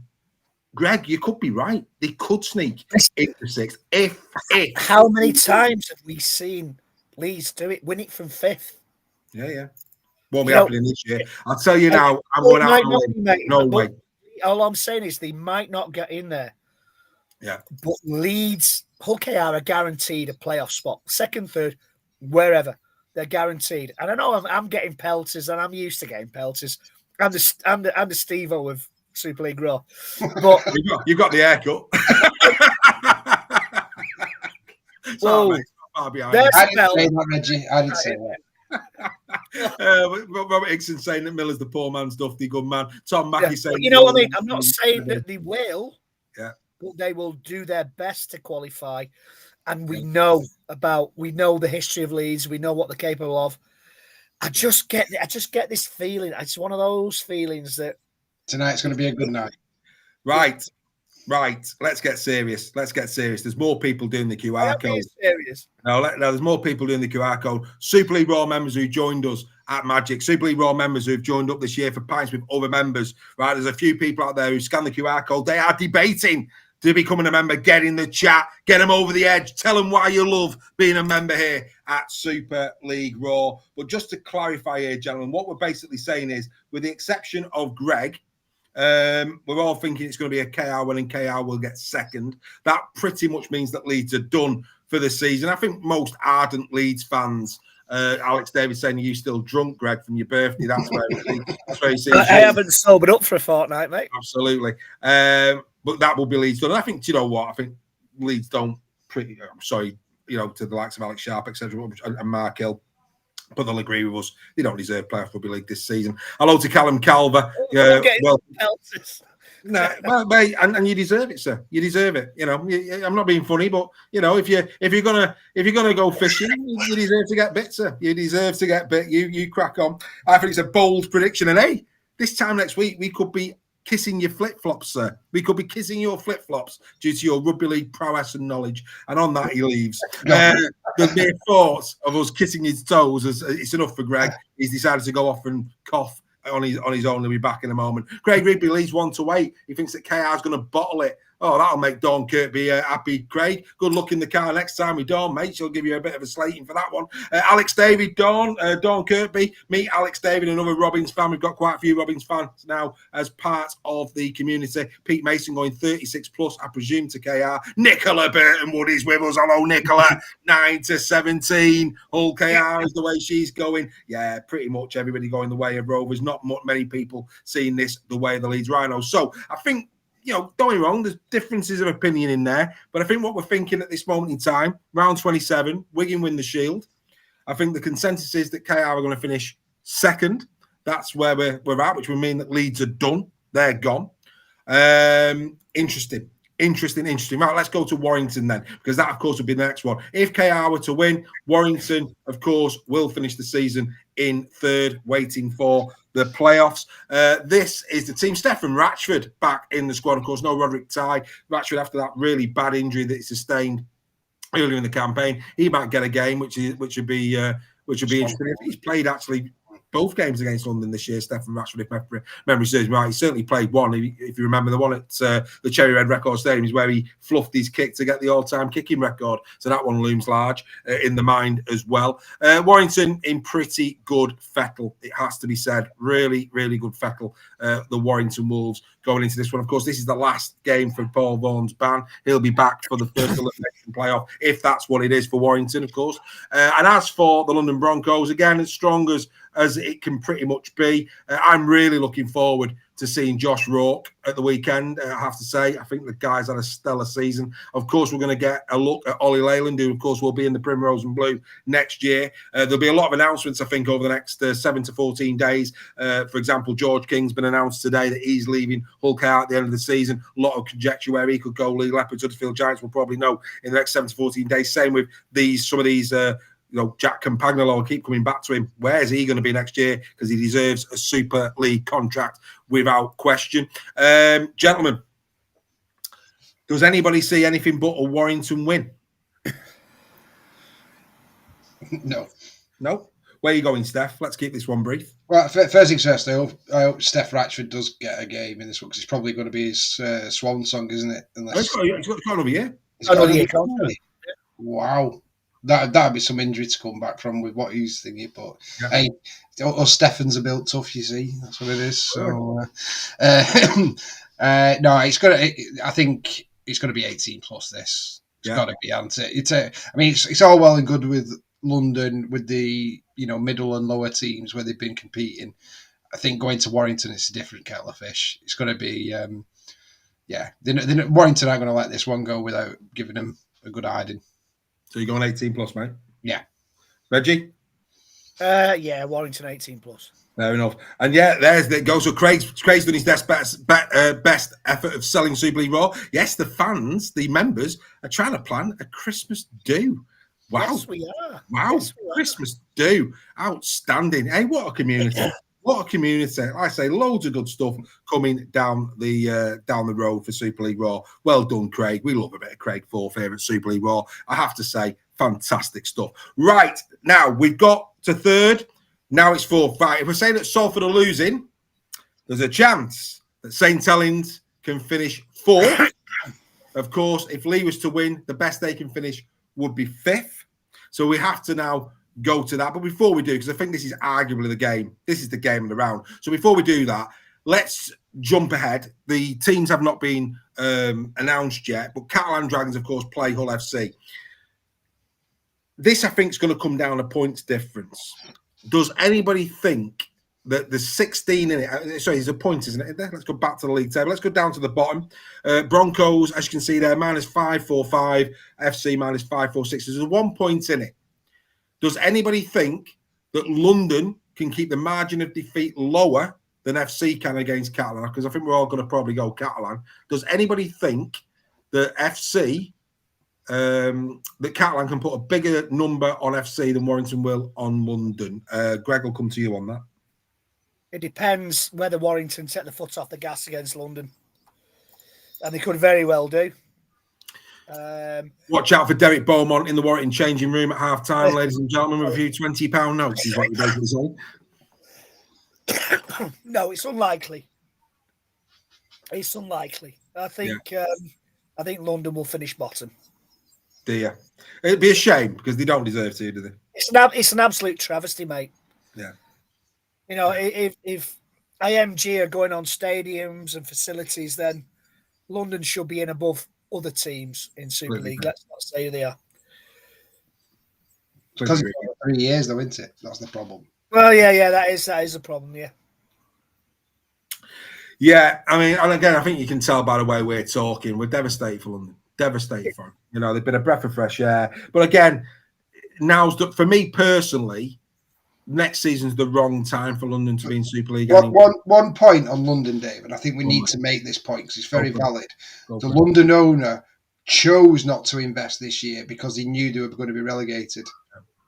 Greg, you could be right. They could sneak into 6. If how many times have we seen Leeds do it? Win it from 5th. Yeah. Won't be happening this year. I'll tell you now. I'm going out. No way. All I'm saying is they might not get in there. Yeah. But Leeds, Hull KR are guaranteed a playoff spot. 2nd, 3rd, wherever. They're guaranteed. And I know I'm getting pelters, and I'm used to getting pelters. I'm the Steve-O of Super League Raw. But you got the haircut. Whoa. I didn't say that, Reggie. I didn't say that. Robert Hickson saying that Miller's the poor man's Duffy good man. Tom Mackey saying, you know what I mean? I'm not saying that they will, but they will do their best to qualify. and we know the history of Leeds. We know what they're capable of. I just get this feeling. It's one of those feelings that tonight's going to be a good night. Right. Let's get serious. There's more people doing the QR code. Serious. No, there's more people doing the QR code. Super League Royal members who joined us at Magic. Super League Royal members who've joined up this year for pints with other members. Right, there's a few people out there who scan the QR code. They are debating to becoming a member. Get in the chat. Get them over the edge. Tell them why you love being a member here at Super League Raw. But just to clarify here, gentlemen, what we're basically saying is, with the exception of Greg, we're all thinking it's going to be a KR win and KR will get second. That pretty much means that Leeds are done for the season. I think most ardent Leeds fans, Alex David saying, "Are you still drunk, Greg, from your birthday?" That's where he sees. I haven't sobered up for a fortnight, mate. Absolutely. But that will be Leeds done. And I think, do you know what? I think Leeds don't I'm sorry, to the likes of Alex Sharp, etc., and Mark Hill, but they'll agree with us. They don't deserve playoff Rugby League this season. Hello to Callum Calver. Well, mate, and you deserve it, sir. You deserve it. I'm not being funny, but if you're gonna go fishing, you deserve to get bit, sir. You deserve to get bit. You crack on. I think it's a bold prediction, and hey, this time next week we could be kissing your flip-flops, sir. We could be kissing your flip-flops due to your rugby league prowess and knowledge. And on that, he leaves. The mere thoughts of us kissing his toes, it's enough for Greg. He's decided to go off and cough on his own. He'll be back in a moment. Craig Rigby leads 1-8. He thinks that KR is going to bottle it. Oh, that'll make Dawn Kirkby happy. Craig, good luck in the car next time with Dawn, mate. She'll give you a bit of a slating for that one. Alex David, Dawn Kirkby. Meet Alex David, another Robins fan. We've got quite a few Robins fans now as part of the community. Pete Mason going 36 plus, I presume, to KR. Nicola Burtonwood is with us. Hello, Nicola. 9-17. Hull KR is the way she's going. Yeah, pretty much everybody going the way of Rovers. Not many people seeing this the way of the Leeds Rhinos. So I think, don't get me wrong, there's differences of opinion in there. But I think what we're thinking at this moment in time, round 27, Wigan win the Shield. I think the consensus is that KR are going to finish second. That's where we're at, which would mean that Leeds are done. They're gone. Interesting. Right, let's go to Warrington then, because that, of course, would be the next one. If KR were to win, Warrington, of course, will finish the season in third, waiting for the playoffs. This is the team. Stefan Ratchford back in the squad. Of course, no Roderick Ty. Ratchford, after that really bad injury that he sustained earlier in the campaign, he might get a game, which would be interesting. He's played actually both games against London this year, Stefan Ratchford, if memory serves me right. He certainly played one, if you remember, the one at the Cherry Red Record Stadium is where he fluffed his kick to get the all-time kicking record. So that one looms large in the mind as well. Warrington in pretty good fettle, it has to be said. Really, really good fettle, the Warrington Wolves going into this one. Of course, this is the last game for Paul Vaughan's ban. He'll be back for the first elimination playoff, if that's what it is for Warrington, of course. And as for the London Broncos, again, as strong as it can pretty much be. I'm really looking forward to seeing Josh Rourke at the weekend. I have to say, I think the guy's had a stellar season. Of course, we're going to get a look at Ollie Leyland, who, of course, will be in the Primrose and Blue next year. There'll be a lot of announcements, I think, over the next 7 to 14 days. For example, George King's been announced today that he's leaving Hull KR at the end of the season. A lot of conjecture where he could go. Leigh Leopards, Huddersfield Giants will probably know in the next 7 to 14 days. Same with some of these Jack Campagnolo, will keep coming back to him. Where's he going to be next year? Because he deserves a Super League contract without question. Gentlemen, does anybody see anything but a Warrington win? No. Where are you going, Steph? Let's keep this one brief. Well, first things first, I hope Steph Ratchford does get a game in this one, because it's probably going to be his swan song, isn't it? It's got another year. Wow. That'd be some injury to come back from with what he's thinking, but hey, us Stephans are built tough. You see, that's what it is. So, no, I think it's going to be 18 plus. This it's got to be, it's all well and good with London, with the middle and lower teams where they've been competing. I think going to Warrington, it's a different kettle of fish. It's going to be, Warrington aren't going to let this one go without giving them a good hiding. So you're going 18 plus, mate? Yeah. Reggie? Yeah, Warrington 18 plus. Fair enough. And yeah, there goes. So Craig's done his best effort of selling Super League Raw. Yes, the fans, the members, are trying to plan a Christmas do. Wow. Yes, we are. Wow. Yes, we are. Christmas do. Outstanding. Hey, what a community. What a community. Like I say, loads of good stuff coming down the road for Super League Raw. Well done, Craig. We love a bit of Craig Forfair at Super League Raw. I have to say, fantastic stuff. Right, now we've got to third. Now it's 4-5. If we're saying that Salford are losing, there's a chance that St. Helens can finish fourth. Of course, if Leigh was to win, the best they can finish would be fifth. So we have to now go to that. But before we do, because I think this is arguably the game. This is the game of the round. So before we do that, let's jump ahead. The teams have not been announced yet, but Catalan Dragons, of course, play Hull FC. This, I think, is going to come down a points difference. Does anybody think that there's 16 in it? Sorry, there's a point, isn't it? Let's go back to the league table. Let's go down to the bottom. Broncos, as you can see there, -545. FC -546. There's 1 point in it. Does anybody think that London can keep the margin of defeat lower than FC can against Catalan? Because I think we're all going to probably go Catalan. Does anybody think that FC... that Catalan can put a bigger number on FC than Warrington will on London? Greg will come to you on that. It depends whether Warrington take the foot off the gas against London. And they could very well do. Watch out for Derek Beaumont in the Warrington changing room at half-time, ladies and gentlemen, with a few £20 notes is what you're basically saying. No, it's unlikely. It's unlikely. I think London will finish bottom. Dear. It'd be a shame because they don't deserve to, do they? It's an absolute travesty, mate. Yeah. You know, if IMG are going on stadiums and facilities, then London should be in above other teams in Super League. Let's not say who they are. Because it's 3 years, though, isn't it? That's the problem. Well, yeah, that is the problem, yeah. Yeah, I mean, and again, I think you can tell by the way we're talking, we're devastated for London. Devastated for them. You know, they've been a breath of fresh air. But again, for me personally, next season's the wrong time for London to be in Super League. One point on London, Dave, and I think we need to make this point because it's very valid. The London owner chose not to invest this year because he knew they were going to be relegated.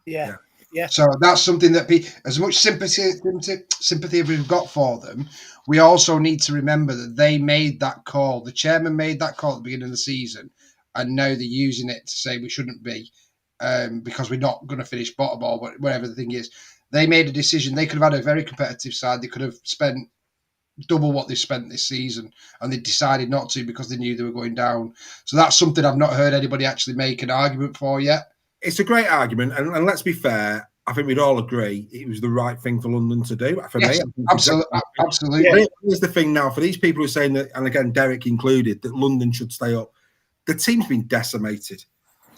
Yeah. So that's something that, as much sympathy as we've got for them, we also need to remember that they made that call. The chairman made that call at the beginning of the season, and now they're using it to say we shouldn't be because we're not going to finish bottom or whatever the thing is. They made a decision. They could have had a very competitive side. They could have spent double what they've spent this season, and they decided not to because they knew they were going down. So that's something I've not heard anybody actually make an argument for yet. It's a great argument, and let's be fair, I think we'd all agree it was the right thing for London to do. For me, absolutely. Yeah. Here's the thing now, for these people who are saying that, and again, Derek included, that London should stay up, the team's been decimated.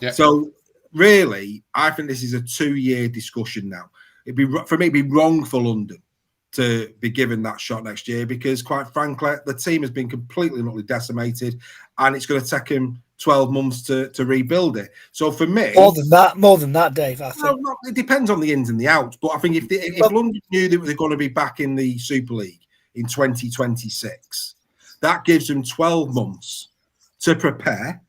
Yeah. So really, I think this is a 2-year discussion now. It'd be wrong for London to be given that shot next year because, quite frankly, the team has been completely and utterly decimated, and it's going to take them 12 months to rebuild it. So for me, more than that, Dave. I think it depends on the ins and the outs. But I think if London knew that they're going to be back in the Super League in 2026, that gives them 12 months to prepare,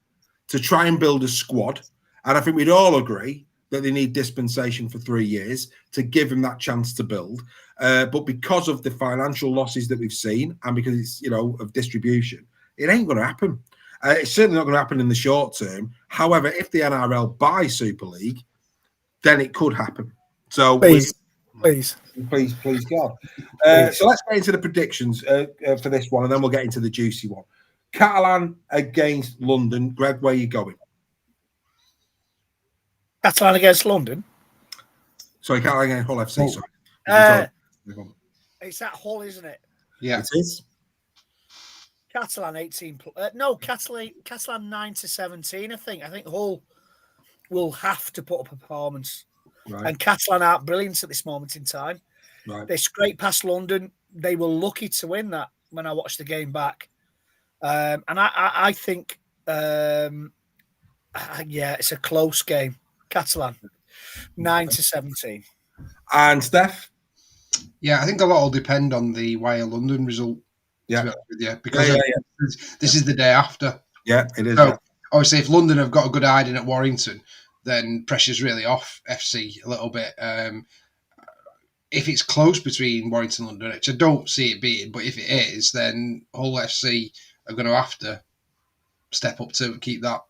to try and build a squad. And I think we'd all agree that they need dispensation for 3 years to give them that chance to build. But because of the financial losses that we've seen, and because it's of distribution, it ain't going to happen. It's certainly not going to happen in the short term. However, if the NRL buy Super League, then it could happen. So please, God. So let's get into the predictions for this one, and then we'll get into the juicy one. Catalan against London. Greg, where are you going? Catalan against London? Sorry, Catalan against Hull FC. Sorry. It's at Hull, isn't it? Yeah, it is. Catalan 18. Catalan 9-17. I think Hull will have to put up a performance, and Catalan aren't brilliant at this moment in time. Right. They scraped past London. They were lucky to win that when I watched the game back, and I think, it's a close game. Catalan 9-17. And Steph, Yeah, I think a lot will depend on the Wire London result. Yeah. To be honest with you, because Yeah. this is the day after. Yeah, it is. So obviously, if London have got a good hiding at Warrington, then pressure's really off FC a little bit. If it's close between Warrington and London, which I don't see it being, but if it is, then Hull FC are going to have to step up to keep that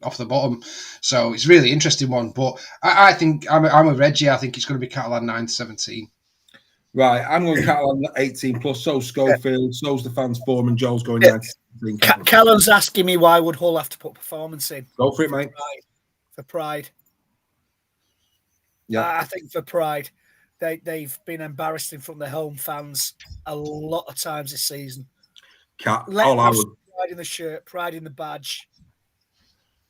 off the bottom. So it's a really interesting one. But I think I'm with Reggie. I think it's going to be Catalan 9-17. Right, I'm going Catalan 18 plus. So Schofield, so's the fans forum, and Joel's going 19. Callum's asking me why would Hull have to put performance in? Go for it, mate. For pride. Yeah, I think for pride. They've been embarrassed in front of their home fans a lot of times this season. I would. Pride in the shirt, pride in the badge.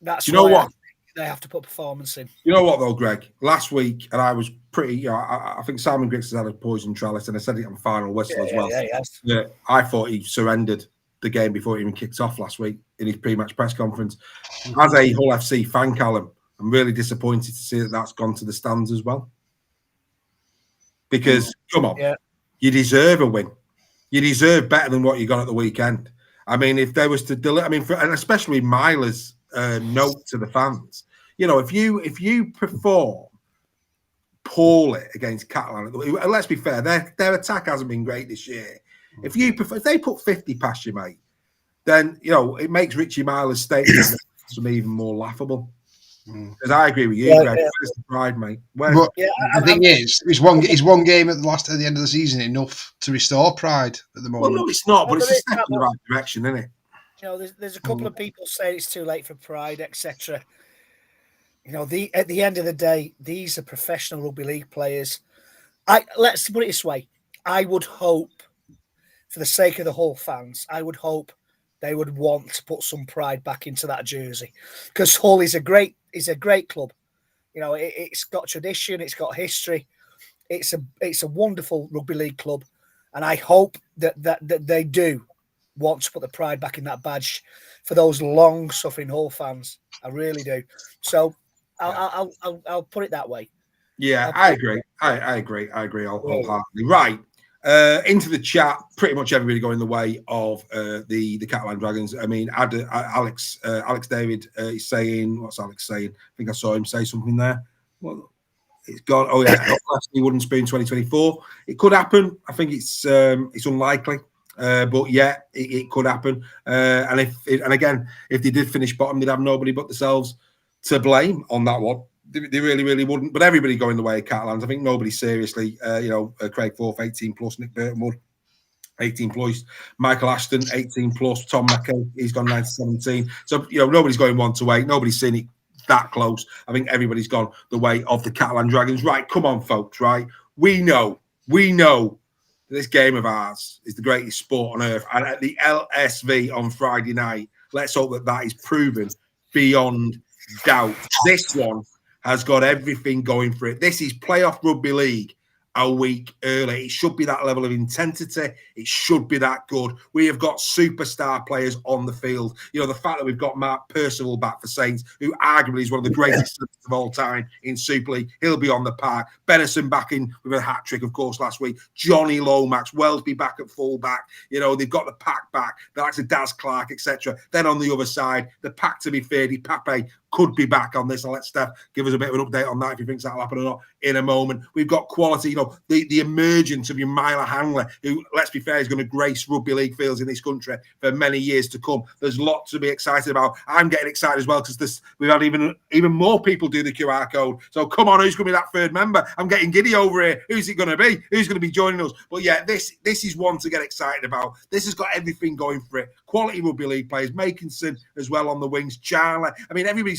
That's what? They have to put performance in. You know what, though, Greg? Last week, and I was pretty, I think Simon Griggs has had a poison trellis, and I said it on Final Whistle as well. Yeah, I thought he surrendered the game before it even kicked off last week in his pre-match press conference. As a Hull FC fan, Callum, I'm really disappointed to see that that's gone to the stands as well. Because, come on, you deserve a win. You deserve better than what you got at the weekend. I mean, if there was to deliver, and especially Myler's note to the fans, if you perform poorly against Catalan, let's be fair, their attack hasn't been great this year. If they put 50 past you, mate, then it makes Richie Myler's statement even more laughable. Because I agree with you, Greg. Where's the pride, mate? The thing is one game at the end of the season enough to restore pride at the moment? Well, no, it's not, but it's a step in the right direction, isn't it? There's a couple of people saying it's too late for pride, etc. At the end of the day, these are professional rugby league players. Let's put it this way: I would hope, for the sake of the Hull fans, I would hope they would want to put some pride back into that jersey, because Hull is a great club. It's got tradition, it's got history, it's a wonderful rugby league club, and I hope that they do want to put the pride back in that badge for those long-suffering Hull fans. I really do. So I'll put it that way. Yeah, I agree. I agree wholeheartedly. Right. Into the chat, pretty much everybody going the way of the Catalan Dragons. I mean, Alex David is saying, what's Alex saying? I think I saw him say something there. Well, it's gone. Oh yeah, wooden spoon 2024. It could happen. I think it's unlikely, but yeah, it could happen. And if they did finish bottom, they'd have nobody but themselves to blame on that one. They really, really wouldn't. But everybody going the way of Catalans. I think nobody seriously, Craig Forth, 18 plus, Nick Burtonwood, 18 plus, Michael Ashton, 18 plus, Tom McKay, he's gone 9-17. So, nobody's going 1-8. Nobody's seen it that close. I think everybody's gone the way of the Catalan Dragons. Right, come on, folks, right? We know that this game of ours is the greatest sport on earth. And at the LSV on Friday night, let's hope that is proven beyond doubt. This one has got everything going for it. This is playoff rugby league a week early. It should be that level of intensity. It should be that good. We have got superstar players on the field. The fact that we've got Mark Percival back for Saints, who arguably is one of the greatest of all time in Super League. He'll be on the park. Benison back in with a hat trick, of course, last week. Johnny Lomax, Wellesby back at fullback. They've got the pack back. The likes of Daz Clark, etc. Then on the other side, the pack to be fair, Pape could be back on this. I'll let Steph give us a bit of an update on that if he thinks that'll happen or not in a moment. We've got quality, the emergence of your Myler Handler, who, let's be fair, is going to grace rugby league fields in this country for many years to come. There's lots to be excited about. I'm getting excited as well because we've had even more people do the QR code. So come on, who's going to be that third member? I'm getting giddy over here. Who's it going to be? Who's going to be joining us? But yeah, this is one to get excited about. This has got everything going for it. Quality rugby league players, Makinson as well on the wings, Charlie. I mean, everybody's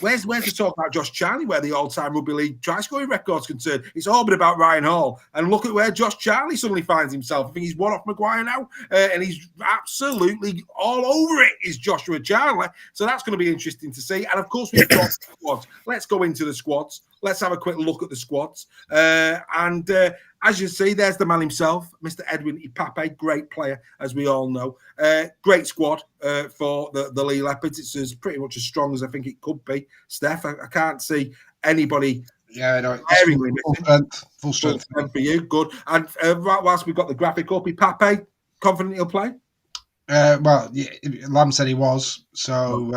where's the talk about Josh Charlie, where the all-time rugby league try-scoring record's concerned? It's all been about Ryan Hall. And look at where Josh Charlie suddenly finds himself. I think he's one off Maguire now, and he's absolutely all over it, is Joshua Charlie. So that's going to be interesting to see. And, of course, we've got squads. Let's go into the squads. Let's have a quick look at the squads. As you see, there's the man himself, Mr. Edwin Ipape, great player, as we all know. Great squad for the Leigh Leopards. It's pretty much as strong as I think it could be. Steph, I can't see anybody Yeah, no, Glaringly full missing. strength. Full strength. For you, good. And right whilst we've got the graphic up, Pape, confident he'll play? Well, yeah, Lamb said he was, so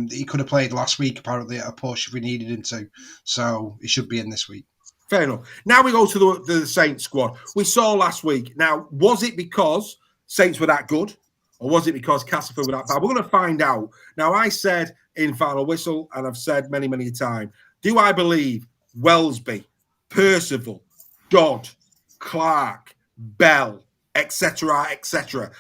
he could have played last week apparently at a push if we needed him to. So he should be in this week. Fair enough. Now we go to the Saints squad. We saw last week. Now, was it because Saints were that good, or was it because Castleford were that bad? We're going to find out. Now, I said in Final Whistle, and I've said many, many times, do I believe Wellesby, Percival, Dodd, Clark, Bell, etc., etc.?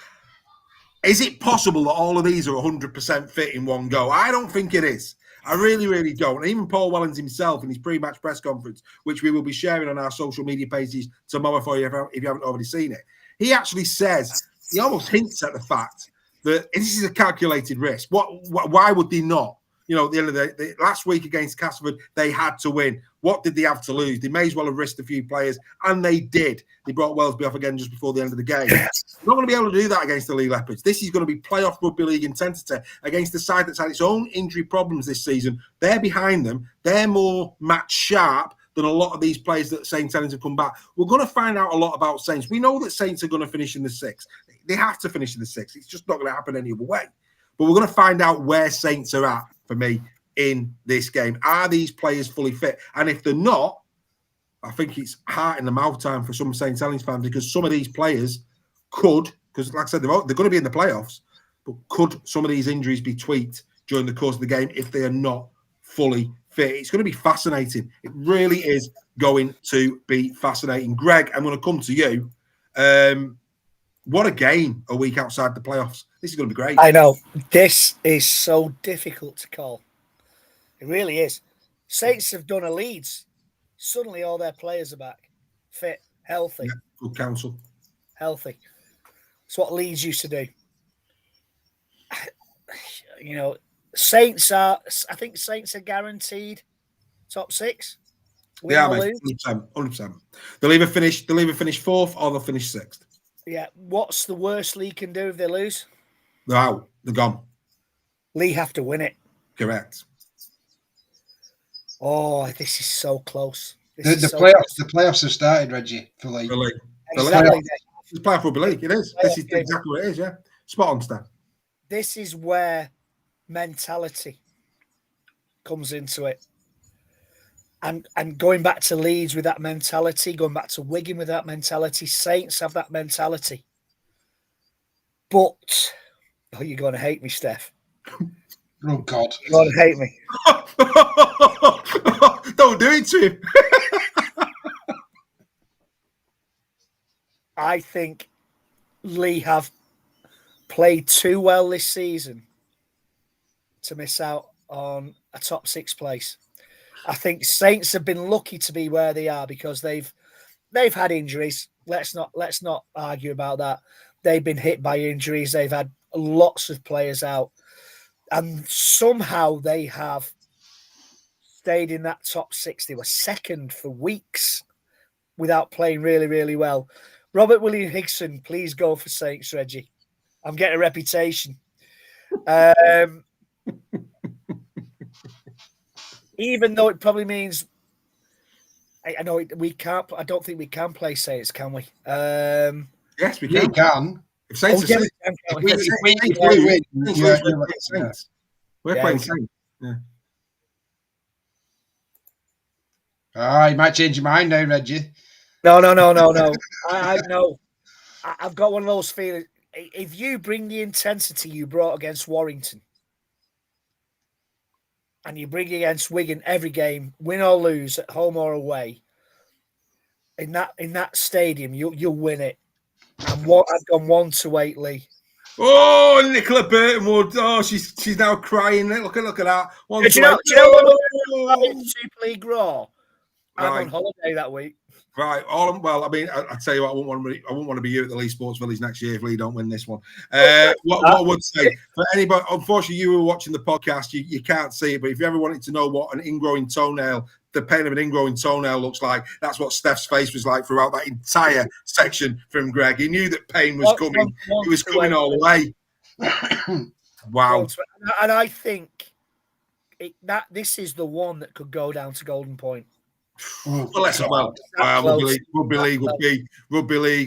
Is it possible that all of these are 100% fit in one go? I don't think it is. I really, really don't. And even Paul Wellens himself in his pre-match press conference, which we will be sharing on our social media pages tomorrow for you if you haven't already seen it, he actually says, he almost hints at the fact that this is a calculated risk. Why would they not? You know, at the end of the last week against Castleford, they had to win. What did they have to lose? They may as well have risked a few players, and they did. They brought Wellesby off again just before the end of the game. They're not going to be able to do that against the Leigh Leopards. This is going to be playoff rugby league intensity against the side that's had its own injury problems this season. They're behind them. They're more match sharp than a lot of these players that Saints have come back. We're going to find out a lot about Saints. We know that Saints are going to finish in the 6th. They have to finish in the 6th. It's just not going to happen any other way. But we're going to find out where Saints are at, for me, in this game. Are these players fully fit? And if they're not, I think it's heart in the mouth time for some St. Helens fans, because some of these players could, because like I said, they're going to be in the playoffs, but could some of these injuries be tweaked during the course of the game if they are not fully fit? It's going to be fascinating. It really is going to be fascinating. Greg, I'm going to come to you. What a game a week outside the playoffs. This is going to be great. I know. This is so difficult to call. It really is. Saints have done a Leeds. Suddenly all their players are back. Fit, healthy. Yeah, good counsel. Healthy. It's what Leeds used to do. You know, I think Saints are guaranteed top 6. Yeah, 100%. They'll either finish 4th or they'll finish 6th. Yeah. What's the worst Leigh can do if they lose? They're out. They're gone. Leigh have to win it. Correct. Oh, this is so close. The playoffs have started, Reggie, for Leigh. Exactly. It's playoff rugby league. It is. This is exactly what it is, yeah. Spot on, Stan. This is where mentality comes into it. And going back to Leeds with that mentality, going back to Wigan with that mentality, Saints have that mentality. But, you're going to hate me, Steph. Oh, God. You're going to hate me. Don't do it to him. I think Leigh have played too well this season to miss out on a top 6 place. I think Saints have been lucky to be where they are because they've had injuries. Let's not argue about that. They've been hit by injuries. They've had lots of players out, and somehow they have stayed in that top 6. They were second for weeks without playing really, really well. Robert William Higson, please go for Saints, Reggie. I'm getting a reputation. Even though it probably means, I know we can't. I don't think we can play Saints, can we? Yes, we can. Yeah, you can. If Saints yeah, we're playing Saints. Yeah. You might change your mind now, Reggie. No. I know. I've got one of those feelings. If you bring the intensity you brought against Warrington, and you bring against Wigan every game, win or lose, at home or away, in that stadium, you'll win it. And I've gone 1-8, Leigh. Oh, Nicola Burtonwood. Oh, she's now crying. Look at that. Do you know what Super League Raw? I'm on holiday that week. Right. Well, I mean, I tell you what, I wouldn't want to be you at the Leigh Sports Village next year if Leigh don't win this one. What I would say for anybody, unfortunately, you who are watching the podcast, you can't see it, but if you ever wanted to know what an ingrowing toenail, the pain of an ingrowing toenail looks like, that's what Steph's face was like throughout that entire section from Greg. He knew that pain was coming. It was coming all the way. Wow. And I think this is the one that could go down to Golden Point. Well, Rugby League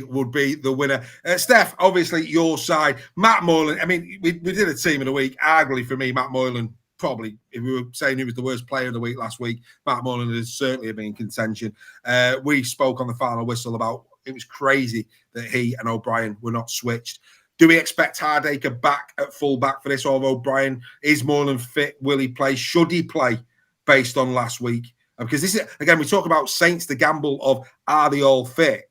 would be the winner. Steph, obviously your side. Matt Moylan. I mean, we did a team of the week. Arguably for me, Matt Moylan. Probably, if we were saying who was the worst player of the week last week, Matt Moylan is certainly been in contention. We spoke on the final whistle about it was crazy that he and O'Brien were not switched. Do we expect Hardacre back at full back for this? Or O'Brien, is Moylan fit? Will he play? Should he play based on last week? Because this is, again, we talk about Saints, the gamble of are they all fit?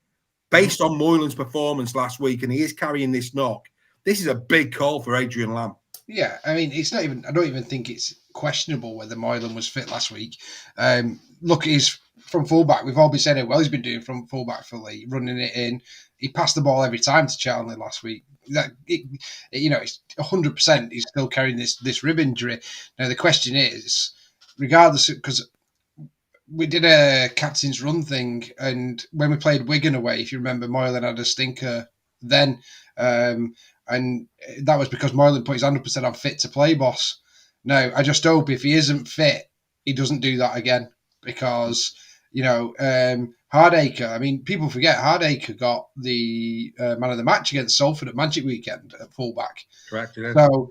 Based on Moylan's performance last week, and he is carrying this knock, this is a big call for Adrian Lamb. Yeah, I mean, it's not even. I don't even think it's questionable whether Moylan was fit last week. Look, he's from fullback. We've all been saying how well he's been doing from fullback for Leigh, running it in. He passed the ball every time to Charlie last week. It's 100%. He's still carrying this rib injury. Now the question is, regardless, because we did a captain's run thing, and when we played Wigan away, if you remember, Moylan had a stinker then. And that was because Moylan put his 100% on fit to play, boss. Now, I just hope if he isn't fit, he doesn't do that again. Because, Hardacre, I mean, people forget Hardacre got the man of the match against Salford at Magic Weekend at fullback. Correct. Yeah. So,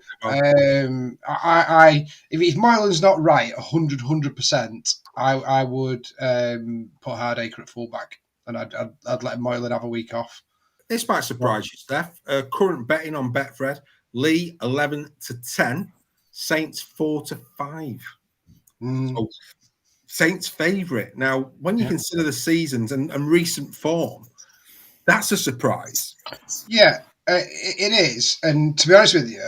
if Moylan's not right 100%, I would put Hardacre at fullback, and I'd let Moylan have a week off. This might surprise you, Steph. Current betting on Betfred: Leigh 11-10, Saints 4-5. So, Saints favourite. Now, when you consider the seasons and recent form, that's a surprise. Yeah, it is. And to be honest with you,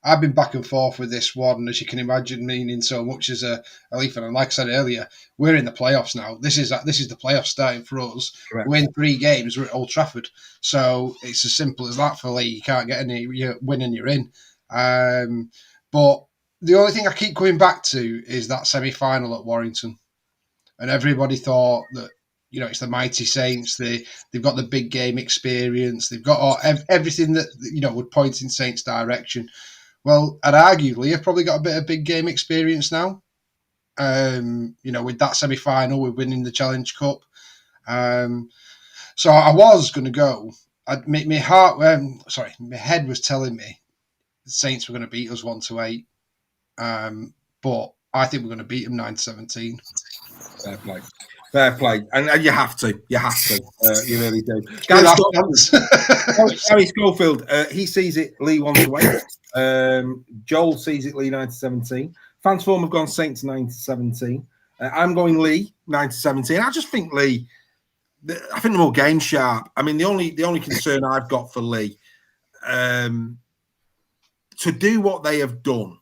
I've been back and forth with this one, as you can imagine, meaning so much as a Leigh fan. And like I said earlier, we're in the playoffs now. This is the playoffs starting for us. Correct. We win 3 games. We're at Old Trafford, so it's as simple as that for Leigh. You can't get any win and you're in. But the only thing I keep coming back to is that semi-final at Warrington, and everybody thought that it's the mighty Saints. They've got the big game experience. They've got everything that would point in Saints' direction. Well, I'd argue Leigh have probably got a bit of big game experience now. With that semi-final, we're winning the Challenge Cup. So I was going to go. My head was telling me the Saints were going to beat us 1-8. But I think we're going to beat them 9-17. Fair play. And you have to. You really do. Gary Schofield, he sees it Leigh 1-8. Joel sees it Leigh 9-17. Fans form have gone Saints 9-17. I'm going Leigh 9-17. I just think Leigh. I think they're more game sharp. I mean, the only concern I've got for Leigh, to do what they have done,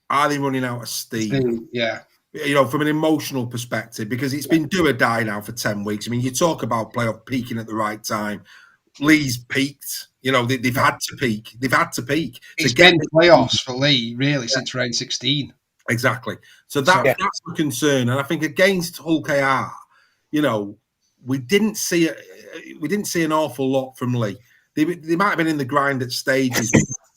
are they running out of steam? Yeah. From an emotional perspective, because it's been do or die now for 10 weeks. I mean, you talk about playoff peaking at the right time. Leigh's peaked. They've had to peak. It's been playoffs for Leigh, really, since round 16. Exactly. So that's the concern. And I think against Hull KR, we didn't see an awful lot from Leigh. They might have been in the grind at stages.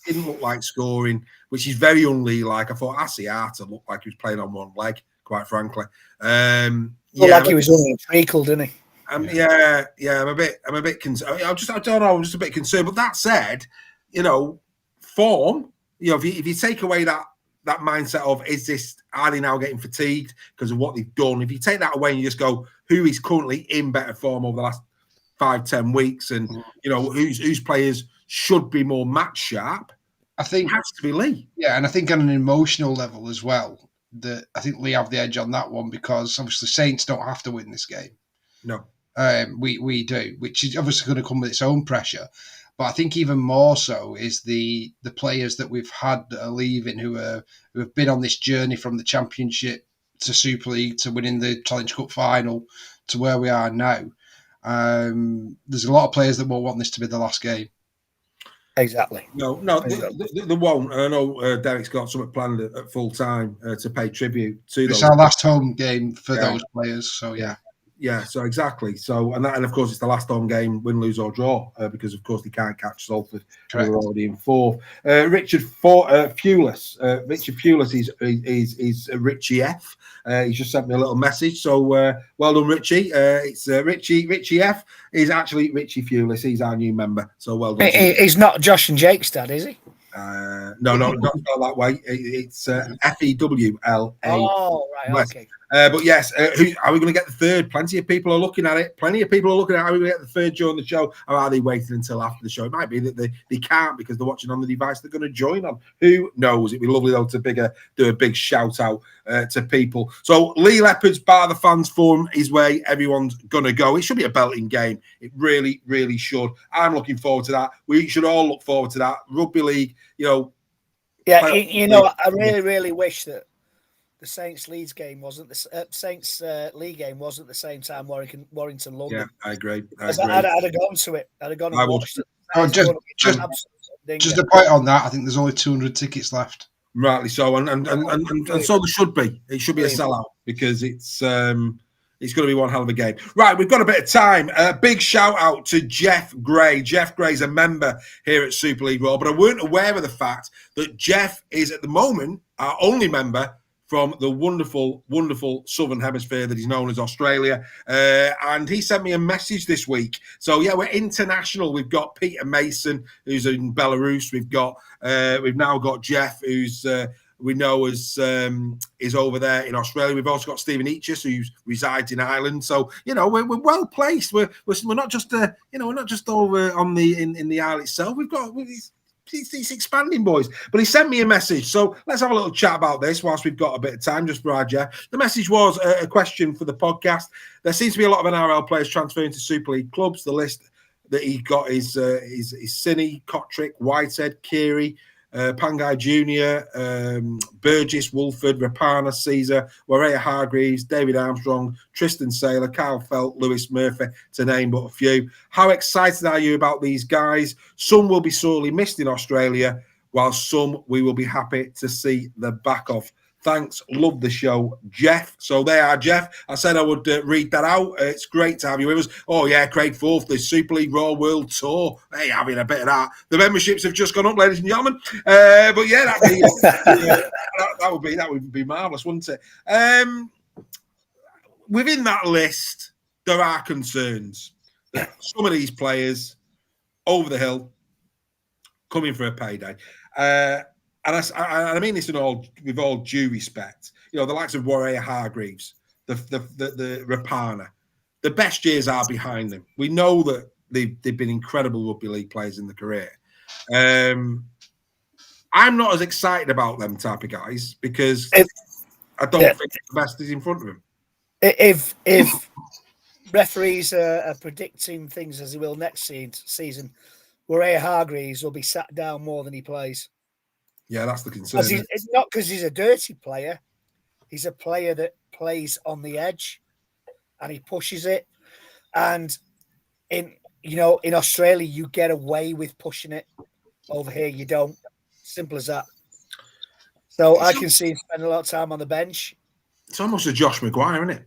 Didn't look like scoring, which is very un-Leigh-like. I thought Asiata looked like he was playing on one leg, quite frankly. Like he was only treacle, didn't he? I'm a bit concerned. I'm just a bit concerned. But that said, form. If you take away that mindset of are they now getting fatigued because of what they've done? If you take that away and you just go, who is currently in better form over the last 5-10 weeks, and whose players should be more match sharp, I think it has to be Leigh. Yeah, and I think on an emotional level as well, that I think Leigh have the edge on that one, because obviously Saints don't have to win this game. No. We do, which is obviously going to come with its own pressure. But I think even more so is the players that we've had that are leaving, who have been on this journey from the Championship to Super League to winning the Challenge Cup final to where we are now. There's a lot of players that won't want this to be the last game. Exactly. No, they won't. And I know Derek's got something planned at full time to pay tribute to those. It's our last home game for those players. So yeah. Yeah, so exactly. So, and of course, it's the last home game, win, lose, or draw, because of course they can't catch Salford. We're already in fourth. Richard Fewless. Richard Fewless is Richie F. He's just sent me a little message. So, well done, Richie. It's Richie F. is actually Richie Fewless. He's our new member. So, well done. He's not Josh and Jake's dad, is he? No, not spelled that way. It's Fewla. Oh, right, okay. But yes, who are we going to get the third? Plenty of people are looking at it. Plenty of people are looking at, are we going to get the third during the show, or are they waiting until after the show? It might be that they can't because they're watching on the device they're going to join on. Who knows? It'd be lovely though to do a big shout out to people. So Leigh Leopards bar the fans forum is where everyone's going to go. It should be a belting game. It really, really should. I'm looking forward to that. We should all look forward to that. Rugby league, Yeah, I really, really wish that the Saints Leeds game wasn't the Saints League game wasn't the same time Warrington London. Yeah, I agree. I'd have gone to it. I'd have gone and watched it. Just a point on that. I think there's only 200 tickets left. Rightly so, and so there should be. It should be a sellout because it's going to be one hell of a game. Right, we've got a bit of time. Big shout out to Jeff Gray. Jeff Gray's a member here at Super League Raw, but I weren't aware of the fact that Jeff is at the moment our only member from the wonderful, wonderful Southern Hemisphere that is known as Australia. And he sent me a message this week. So, yeah, we're international. We've got Peter Mason, who's in Belarus. We've now got Jeff, who's we know is over there in Australia. We've also got Stephen Eachus, who resides in Ireland. So, we're well placed. We're not just we're not just over on in the Isle itself. It's expanding, boys. But he sent me a message. So let's have a little chat about this whilst we've got a bit of time, just for Jeff. The message was a question for the podcast. There seems to be a lot of NRL players transferring to Super League clubs. The list that he got is Sinney, Kotrick, Whitehead, Keary, Pangai Jr., Burgess, Wolford, Rapana, Caesar, Warrea Hargreaves, David Armstrong, Tristan Saylor, Kyle Felt, Lewis Murphy, to name but a few. How excited are you about these guys? Some will be sorely missed in Australia, while some we will be happy to see the back of. Thanks. Love the show, Jeff. So there are, Jeff. I said I would read that out. It's great to have you with us. Oh, yeah, Craig Forth, the Super League Raw World Tour. Hey, having a bit of that. The memberships have just gone up, ladies and gentlemen. But yeah, that would be marvellous, wouldn't it? Within that list, there are concerns that some of these players over the hill coming for a payday. And I mean this with all due respect. The likes of Warrea Hargreaves, the Rapana, the best years are behind them. We know that they've been incredible rugby league players in their career. I'm not as excited about them type of guys because I don't think the best is in front of them. If referees are predicting things as they will next season, Warrea Hargreaves will be sat down more than he plays. Yeah, that's the concern. It's not because he's a dirty player. He's a player that plays on the edge and he pushes it. And in Australia, you get away with pushing it. Over here, you don't. Simple as that. So I can see him spend a lot of time on the bench. It's almost a Josh Maguire, isn't it?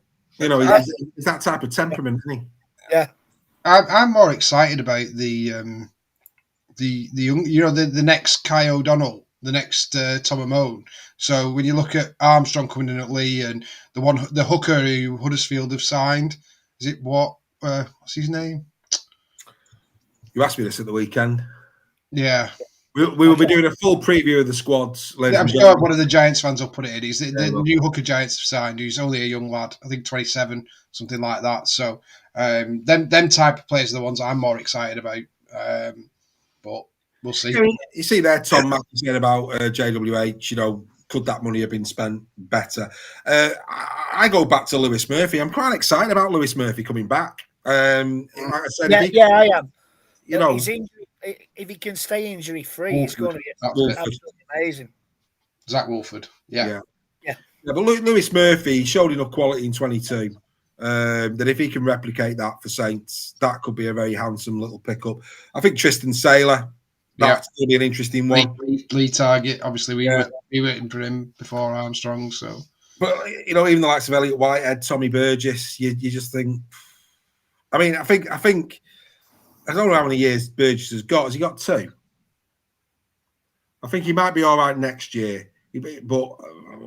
He's that type of temperament, isn't he? Yeah. I'm more excited about the young, the next Kai O'Donnell, the next Tom Amone. So when you look at Armstrong coming in at Leigh and the hooker who Huddersfield have signed, is it what's his name? You asked me this at the weekend. Yeah. We will be doing a full preview of the squads. I'm sure one of the Giants fans will put it in. He's the new hooker Giants have signed, who's only a young lad, I think 27, something like that. So them type of players are the ones I'm more excited about. But we'll see. You see there, Tom Mack saying about JWH, could that money have been spent better? I go back to Lewis Murphy. I'm quite excited about Lewis Murphy coming back. Like I said, I am. His injury, if he can stay injury free, he's going to be absolutely amazing. Zach Wolford, yeah. But Lewis Murphy showed enough quality in 22 that if he can replicate that for Saints, that could be a very handsome little pickup. I think Tristan Saylor, that's going to be an interesting one. Leigh Target, obviously we were waiting for him before Armstrong, so But even the likes of Elliot Whitehead, Tommy Burgess, you just think. I mean, I think I don't know how many years Burgess has got. Has he got 2? I think he might be all right next year, but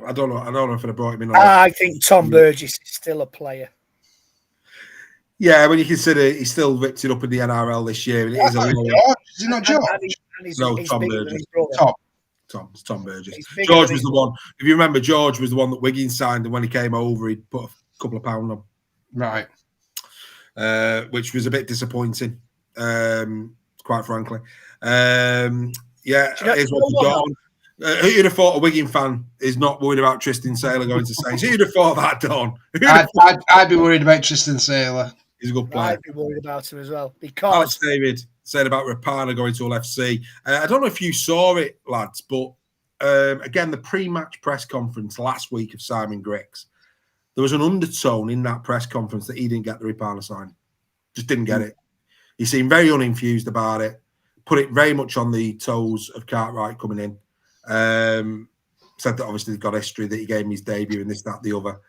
I don't know. I don't know if I'd have brought him in. I think Tom Burgess is still a player. Yeah, when you consider he's still ripped it up in the NRL this year, and it is a little. Is he not George? No, Tom Burgess. Tom Burgess. George was the one. If you remember, George was the one that Wigan signed, and when he came over, he put a couple of pounds on. Right. Which was a bit disappointing, quite frankly. Here's what we've got. Who'd have thought a Wigan fan is not worried about Tristan Saylor going to Saints? Who'd have thought that, Don? I'd be worried about Tristan Saylor. He's a good player. I'd be worried about him as well. Because David said about Rapana going to LFC. I don't know if you saw it, lads, but again, the pre-match press conference last week of Simon Griggs, there was an undertone in that press conference that he didn't get the Rapana sign. Just didn't get it. He seemed very unenthused about it. Put it very much on the toes of Cartwright coming in. Said that obviously they've got history, that he gave him his debut and this, that, the other.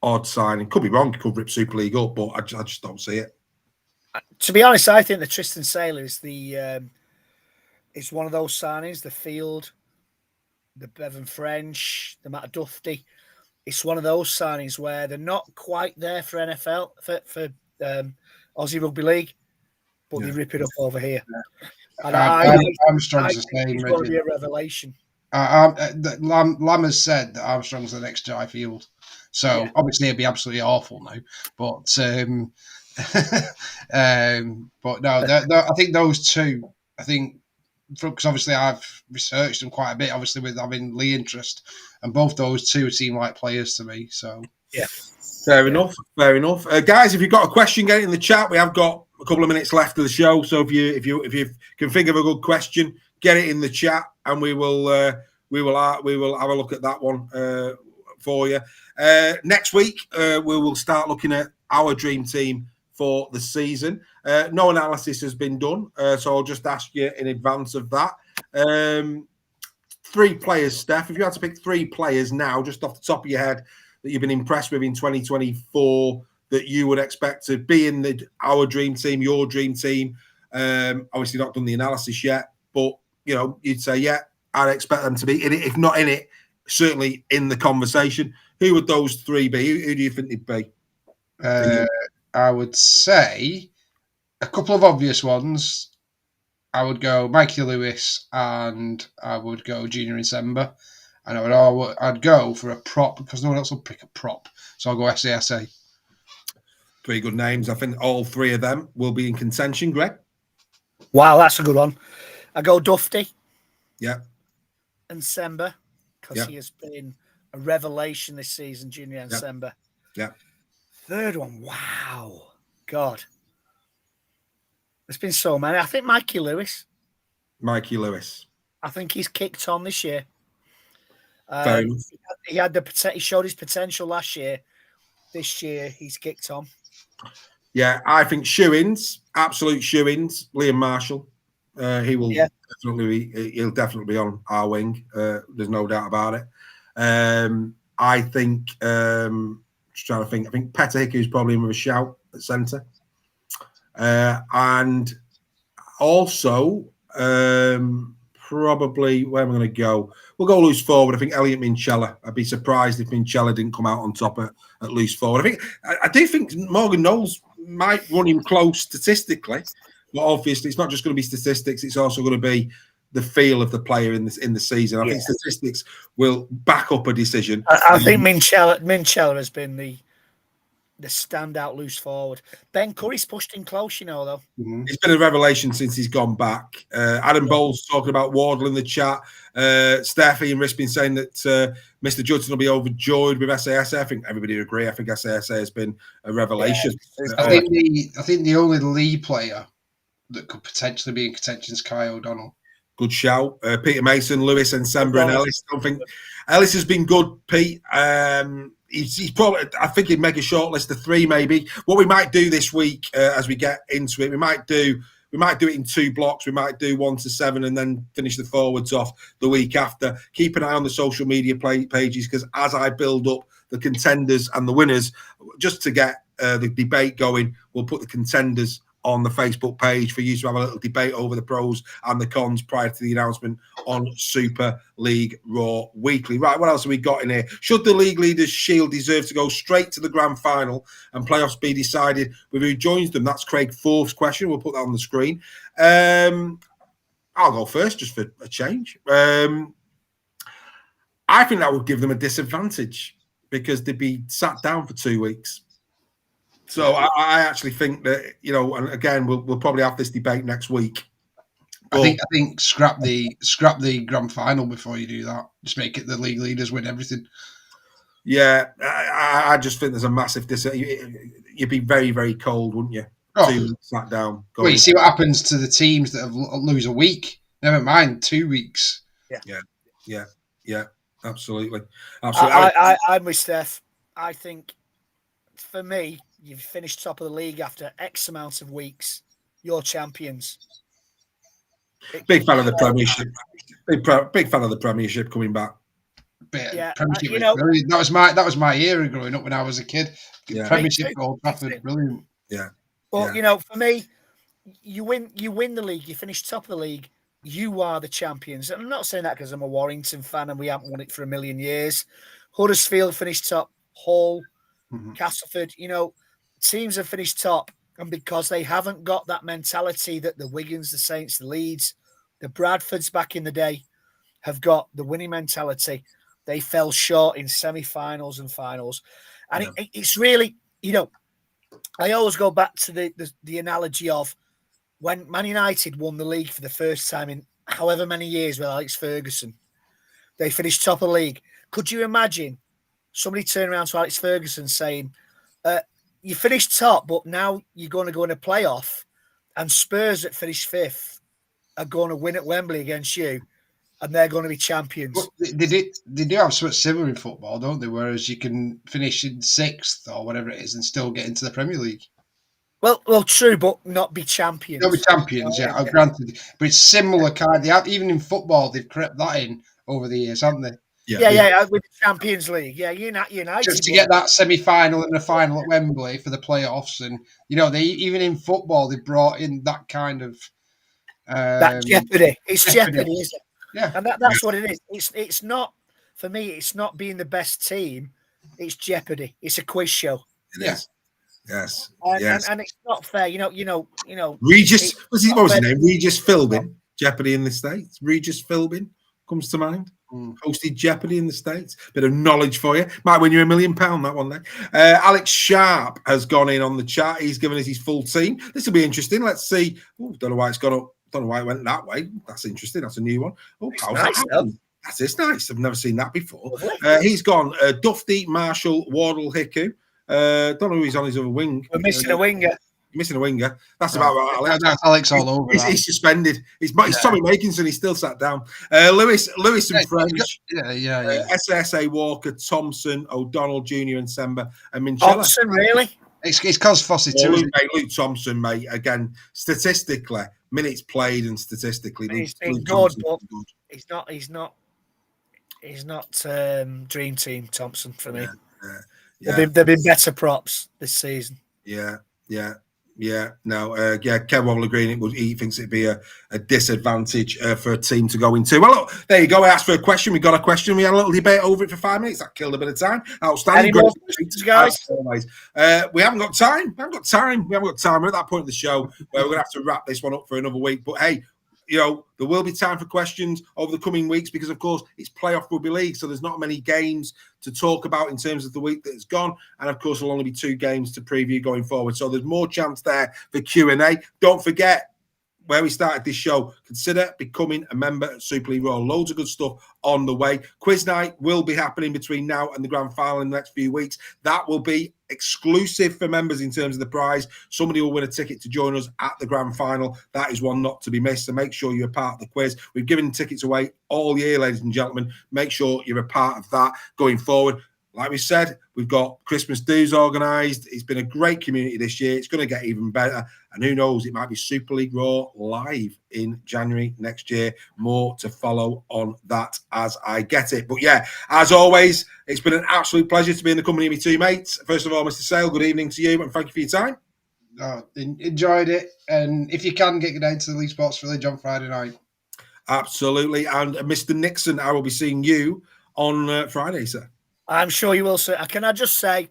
Odd signing. Could be wrong. He could rip Super League up, but I just don't see it. To be honest, I think the Tristan Saylor is it's one of those signings. The Field, the Bevan French, the Matt Duffy. It's one of those signings where they're not quite there for NFL for Aussie Rugby League, but they rip it up over here. And Armstrong's the same. It's going to be a revelation. Lam has said that Armstrong's the next Jai Field. So obviously it'd be absolutely awful now. But but no, I think those two, because obviously I've researched them quite a bit, obviously with having Leigh interest, and both those two seem like players to me. So fair enough. Guys, if you've got a question, get it in the chat. We have got a couple of minutes left of the show, so if you can think of a good question, get it in the chat, and we will have a look at that one for you. Next week, we will start looking at our dream team for the season. No analysis has been done, so I'll just ask you in advance of that. 3 players, Steph. If you had to pick 3 players now, just off the top of your head, that you've been impressed with in 2024, that you would expect to be in our dream team, your dream team. Obviously, not done the analysis yet, but you'd say, I'd expect them to be in it. If not in it, certainly in the conversation. Who would those 3 be? Who do you think they'd be? I would say a couple of obvious ones. I would go Mikey Lewis and I would go Junior Nsemba. And I'd go for a prop because no one else will pick a prop. So I'll go SASA. 3 good names. I think all 3 of them will be in contention, Greg. Wow, that's a good one. I go Duffy. Yeah. And Nsemba, because he has been a revelation this season, Junior Nsemba. Yeah. 3rd one, wow. God. There's been so many. I think Mikey Lewis. I think he's kicked on this year. He showed his potential last year. This year, he's kicked on. Yeah, I think shoe-ins, absolute shoe-ins. Liam Marshall, he'll definitely be on our wing. There's no doubt about it. I think I think Petter Hickey is probably in with a shout at centre, and also probably where am I going to go? We'll go loose forward. I think Elliot Minchella. I'd be surprised if Minchella didn't come out on top at loose forward. I do think Morgan Knowles might run him close statistically, but obviously it's not just going to be statistics. It's also going to be the feel of the player in the season. I think statistics will back up a decision. I think Minchella has been the standout loose forward. Ben Curry's pushed him close, though. Mm-hmm. It's been a revelation since he's gone back. Adam Bowles talking about Wardle in the chat. Steffi and Rispin saying that Mr. Judson will be overjoyed with SASA. I think everybody would agree. I think SASA has been a revelation. I think the only Leigh player that could potentially be in contention is Kai O'Donnell. Good shout. Peter Mason, Lewis, and Nsemba and Ellis. I don't think Ellis has been good, Pete. He's probably, I think he'd make a short list of 3 maybe. What we might do this week as we get into it, we might do We might do it in 2 blocks. We might do 1 to 7 and then finish the forwards off the week after. Keep an eye on the social media pages, because as I build up the contenders and the winners, just to get the debate going, we'll put the contenders on the Facebook page for you to have a little debate over the pros and the cons prior to the announcement on Super League Raw Weekly. Right, what else have we got in here? Should the League Leaders Shield deserve to go straight to the grand final and playoffs be decided with who joins them? That's Craig Forth's question. We'll put that on the screen. I'll go first just for a change. I think that would give them a disadvantage because they'd be sat down for 2 weeks. So I actually think that, you know, and again, we'll probably have this debate next week. I think scrap the grand final before you do that. Just make it the league leaders win everything. Yeah, I just think there's a massive you'd be very, very cold, wouldn't you? Oh. 2 weeks sat down. Well, you see what happens to the teams that lose a week. Never mind 2 weeks. Yeah. Absolutely. I'm with Steph. I think for me, you've finished top of the league after X amount of weeks. You're champions. Big fan of the Premiership. Big fan of the Premiership coming back. Premiership was brilliant. That was my era growing up when I was a kid. Yeah. Premiership Old Trafford, brilliant. Yeah. But you know, for me, you win the league. You finish top of the league. You are the champions. And I'm not saying that because I'm a Warrington fan and we haven't won it for a million years. Huddersfield finished top. Hull, Castleford. You know, teams have finished top, and because they haven't got that mentality that the Wigans, the Saints, the Leeds, the Bradfords back in the day have got the winning mentality, they fell short in semi-finals and finals. And it's really, you know, I always go back to the analogy of when Man United won the league for the first time in however many years with Alex Ferguson. They finished top of the league. Could you imagine somebody turning around to Alex Ferguson saying, you finished top, but now you're going to go in a playoff, and Spurs that finished 5th are going to win at Wembley against you, and they're going to be champions. Well, they do have something similar in football, don't they? Whereas you can finish in 6th or whatever it is and still get into the Premier League. Well, true, but not be champions. Not be champions, yeah. Granted, but it's similar kind. They have, even in football, they've crept that in over the years, haven't they? Yeah, with the Champions League. Yeah, United. Just to get that semi-final and the final at Wembley for the playoffs, and you know, they even in football they brought in that kind of that jeopardy. It's jeopardy, isn't it? Yeah, and that's what it is. It's not, for me. It's not being the best team. It's jeopardy. It's a quiz show. Yes. Yes. And it's not fair. You know. Regis, what was his name? Regis Philbin, Jeopardy in the States. Regis Philbin comes to mind. Hosted Jeopardy in the States. Bit of knowledge for you. Might win you £1 million, that one there. Alex Sharp has gone in on the chat. He's given us his full team. This will be interesting. Let's see. Don't know why it's gone up. Don't know why it went that way. That's interesting. That's a new one. How's that happening? That's nice. I've never seen that before. He's gone Dufty, Marshall, Wardle, Hiku. Don't know who he's on his other wing. We're missing a winger. Missing a winger. That's about right, Alex. That's Alex all over. He's suspended. He's Tommy Makinson. He's still sat down. Lewis and French. Yeah. SSA Walker, Thompson, O'Donnell Jr. and Semba and Minchella. Thompson, really? It's because Fossey too. Luke Thompson, mate. Again, statistically, minutes played and statistically, he's been good, but he's not dream team Thompson for me. They've been better props this season. Yeah. No, Kev will agree. He thinks it'd be a disadvantage for a team to go into. Well, look, there you go. I asked for a question. We got a question. We had a little debate over it for 5 minutes. That killed a bit of time. Outstanding. Any more questions, guys? We haven't got time. We're at that point of the show where we're going to have to wrap this one up for another week. But hey, you know, there will be time for questions over the coming weeks because, of course, it's playoff rugby league, so there's not many games to talk about in terms of the week that has gone, and of course, there'll only be 2 games to preview going forward. So there's more chance there for Q&A. Don't forget where we started this show. Consider becoming a member at Super League Raw. Loads of good stuff on the way. Quiz night will be happening between now and the grand final in the next few weeks. That will be exclusive for members in terms of the prize. Somebody will win a ticket to join us at the grand final. That is one not to be missed. So make sure you're a part of the quiz. We've given tickets away all year, ladies and gentlemen. Make sure you're a part of that going forward. like we said, we've got Christmas dues organised. It's been a great community this year. It's going to get even better. And who knows, it might be Super League Raw live in January next year. More to follow on that as I get it. But yeah, as always, it's been an absolute pleasure to be in the company of my two mates. First of all, Mr. Sale, good evening to you and thank you for your time. Enjoyed it. And if you can, get down to the Leeds Sports Village on Friday night. Absolutely. And Mr. Nixon, I will be seeing you on Friday, sir. I'm sure you will, sir. Can I just say,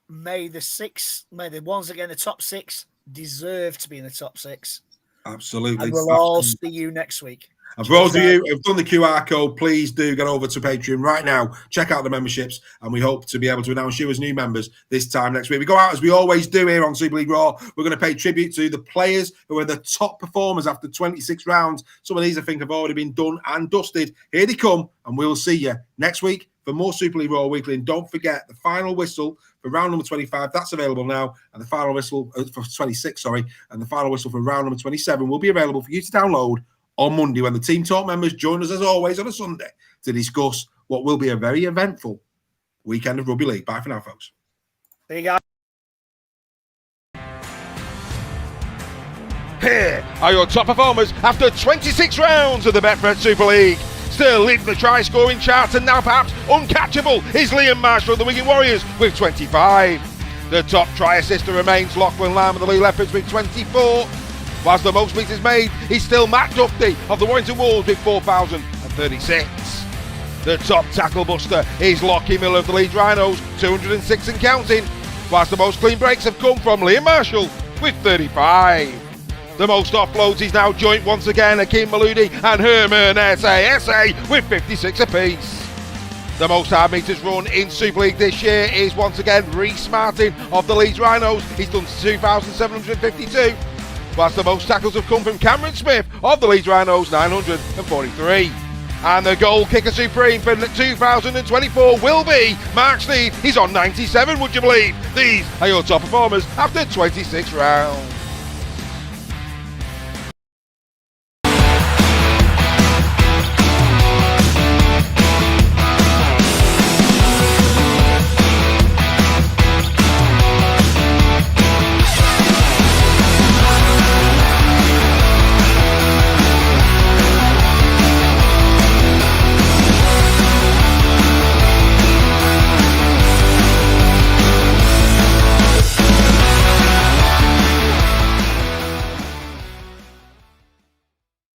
may the ones that get in the top 6 deserve to be in the top 6. Absolutely. And we'll all see you next week. And for those of you who've done the QR code, please do get over to Patreon right now. Check out the memberships, and we hope to be able to announce you as new members this time next week. We go out as we always do here on Super League Raw. We're going to pay tribute to the players who are the top performers after 26 rounds. Some of these I think have already been done and dusted. Here they come, and we'll see you next week for more Super League Raw Weekly. And don't forget the final whistle for round number 25. That's available now, and the final whistle for 26. And the final whistle for round number 27 will be available for you to download on Monday when the Team Talk members join us as always on a Sunday to discuss what will be a very eventful weekend of rugby league. Bye for now, folks. There you go. Here are your top performers after 26 rounds of the Betfred Super League. Still leading the try-scoring charts and now perhaps uncatchable is Liam Marshall of the Wigan Warriors with 25. The top try assister remains Lachlan Lamb of the Leigh Leopards with 24. Whilst the most meters made is still Matt Duffy of the Warrington Wolves with 4,036. The top tackle buster is Lockie Miller of the Leeds Rhinos, 206 and counting. Whilst the most clean breaks have come from Liam Marshall with 35. The most offloads is now joint once again Akeem Maludi and Herman S.A. with 56 apiece. The most hard meters run in Super League this year is once again Rhys Martin of the Leeds Rhinos. He's done 2,752. Whilst the most tackles have come from Cameron Smith of the Leeds Rhinos, 943. And the goal kicker supreme for 2024 will be Mark Steed. He's on 97, would you believe? These are your top performers after 26 rounds.